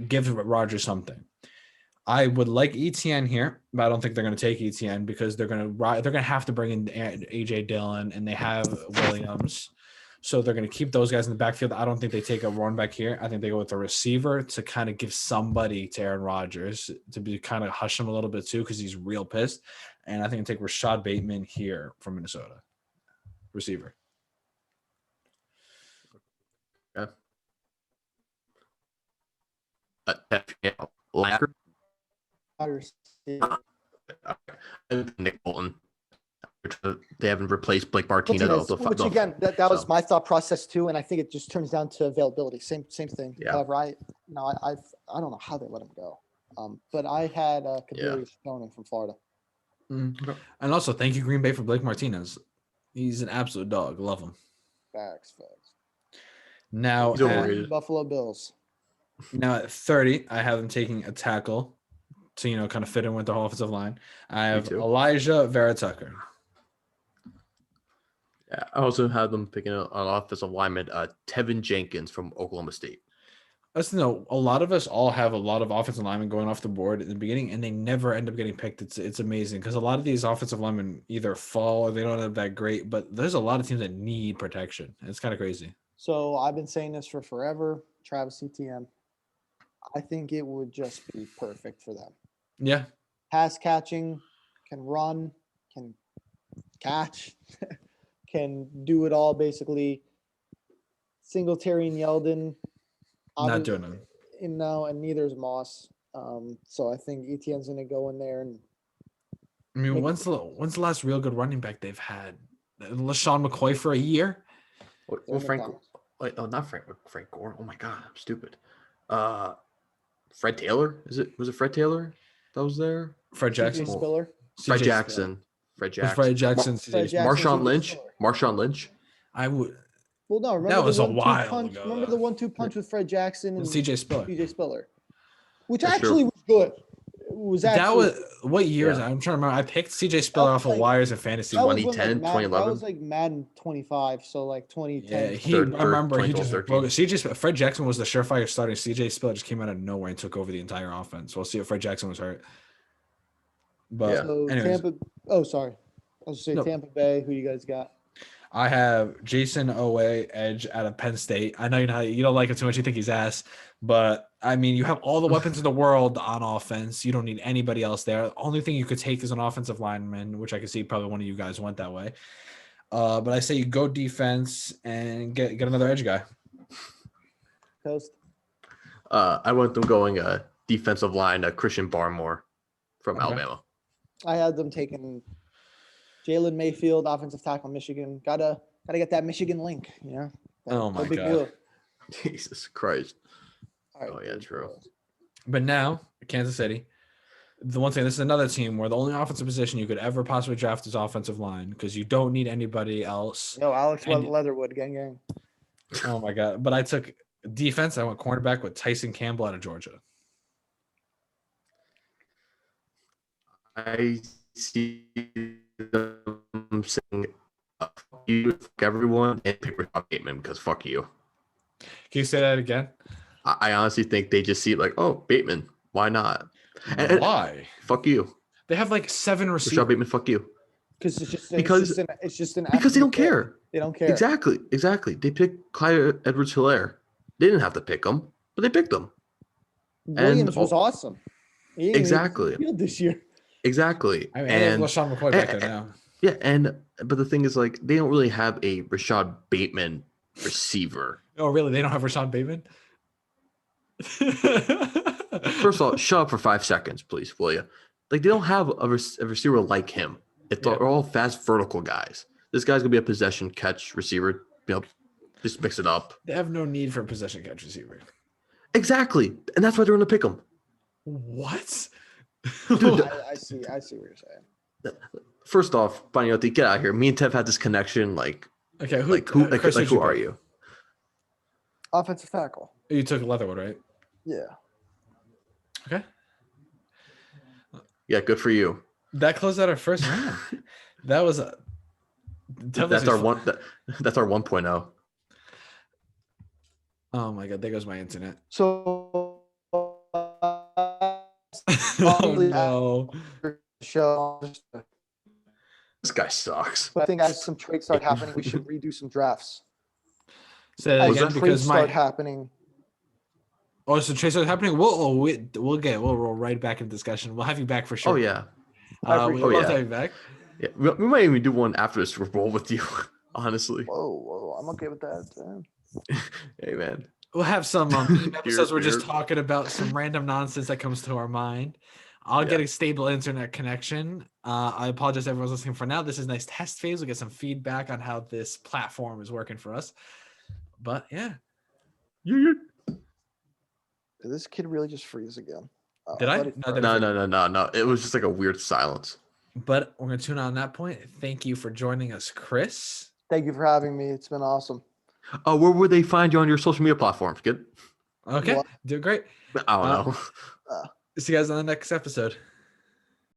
B: give Rodgers something. I would like ETN here, but I don't think they're going to take ETN because they're going to have to bring in AJ Dillon, and they have Williams. So they're going to keep those guys in the backfield. I don't think they take a run back here. I think they go with a receiver to kind of give somebody to Aaron Rodgers to be kind of hush him a little bit too because he's real pissed. And I think they take Rashad Bateman here from Minnesota. Receiver.
C: Yeah. Lacker. Nick Bolton. They haven't replaced Blake Martinez.
D: Which again, that was my thought process too, and I think it just turns down to availability. Same thing.
C: Yeah.
D: However, I don't know how they let him go. But I had Kadarius Toney from Florida.
B: Mm-hmm. And also, thank you Green Bay for Blake Martinez. He's an absolute dog. Love him.
D: Facts.
B: Now,
D: Buffalo Bills.
B: Now at 30, I have them taking a tackle to kind of fit in with the whole offensive line. I have Elijah Vera Tucker.
C: Yeah, I also have them picking an offensive lineman, Tevin Jenkins from Oklahoma State.
B: Listen, a lot of us all have a lot of offensive linemen going off the board in the beginning, and they never end up getting picked. It's amazing because a lot of these offensive linemen either fall or they don't end up that great, but there's a lot of teams that need protection. It's kind of crazy.
D: So I've been saying this for forever. Travis Etienne. I think it would just be perfect for them.
B: Yeah.
D: Pass catching, can run, can catch, can do it all basically. Singletary and Yeldon.
B: Not doing it.
D: And neither is Moss. So I think Etienne's going to go in there. And
B: I mean, when's the last real good running back they've had? LaShawn McCoy for a year?
C: Well, not Frank Gore. Oh my God, I'm stupid. Fred Taylor? Was it Fred Taylor that was there?
B: Fred Jackson.
C: Fred Jackson. Marshawn Lynch.
B: I would.
D: Well, no, remember
B: that was a while
D: punch,
B: ago.
D: Remember the 1-2 punch with Fred Jackson and
B: CJ Spiller.
D: Which actually was good.
B: What year is that? I'm trying to remember. I picked CJ Spiller off of wires in fantasy
C: 2010, 2011.
D: That was like Madden 25, so like 2010.
B: Yeah, I remember he just broke. Fred Jackson was the surefire starter. CJ Spiller just came out of nowhere and took over the entire offense. We'll see if Fred Jackson was hurt. But anyways.
D: Tampa Bay. Who you guys got?
B: I have Jason Owe, edge out of Penn State. I know you don't like him too much. You think he's ass, but I mean, you have all the weapons in the world on offense. You don't need anybody else there. The only thing you could take is an offensive lineman, which I can see probably one of you guys went that way. But I say you go defense and get another edge guy.
D: Coast.
C: I want them going defensive line, Christian Barmore from Alabama.
D: I had them taking Jalen Mayfield, offensive tackle, Michigan. Gotta get that Michigan link,
B: Oh my God.
C: Jesus Christ.
D: Right,
C: oh yeah, true.
B: But now Kansas City, the one thing, this is another team where the only offensive position you could ever possibly draft is offensive line because you don't need anybody else.
D: No, Alex Leatherwood, gang.
B: Oh my God. But I took defense. I went cornerback with Tyson Campbell out of Georgia.
C: I see them saying fuck you, fuck everyone, and pick Rashad Bateman because fuck you.
B: Can you say that again?
C: I honestly think they just see it like, oh, Bateman, why not? And
B: Why?
C: fuck you,
B: They have like 7 receivers.
C: Rashad Bateman, fuck you.
D: Because it's just an
C: Because they don't care.
D: They don't care.
C: Exactly. They picked Clyde Edwards-Helaire. They didn't have to pick him, but they picked him.
D: Williams was awesome. He didn't
C: Exactly.
D: even field this year.
C: Exactly.
B: I mean, and LaShawn McCoy back there now.
C: Yeah, but the thing is, like, they don't really have a Rashad Bateman receiver.
B: Oh, really? They don't have Rashad Bateman?
C: First of all, shut up for 5 seconds, please, will you? Like, they don't have a receiver like him. They're all fast vertical guys. This guy's gonna be a possession catch receiver. You know, just mix it up.
B: They have no need for a possession catch receiver.
C: Exactly, and that's why they're gonna pick him.
B: What?
D: Dude, I see what you're saying.
C: First off, Bagnotti, get out of here. Me and Tev had this connection. Like,
B: okay,
C: who are you?
D: Offensive tackle.
B: You took Leatherwood, right?
D: Yeah.
B: Okay.
C: Yeah, good for you.
B: That closed out our first round. That was
C: That's our 1.0.
B: Oh my god, there goes my internet.
D: So
B: Oh no.
D: show.
C: This guy sucks.
D: But I think as some trades start happening, we should redo some drafts.
B: Say that
D: As
B: again
D: trades
B: because
D: start happening.
B: Oh, so trades are happening. We'll roll right back into discussion. We'll have you back for sure.
C: Oh yeah.
B: We'll have you back.
C: Yeah, we might even do one after the Super Bowl with you. Honestly.
D: Whoa, I'm okay with that.
C: Hey man.
B: We'll have some episodes we're just talking about some random nonsense that comes to our mind. I'll get a stable internet connection. I apologize to everyone's listening for now. This is a nice test phase. We'll get some feedback on how this platform is working for us. But yeah.
D: Did this kid really just freeze again?
B: Did I?
C: No. It was just like a weird silence.
B: But we're going to tune on that point. Thank you for joining us, Chris.
D: Thank you for having me. It's been awesome.
C: Oh, where would they find you on your social media platforms? Good.
B: Okay.
D: What?
B: Do great.
C: I don't know.
B: See you guys on the next episode.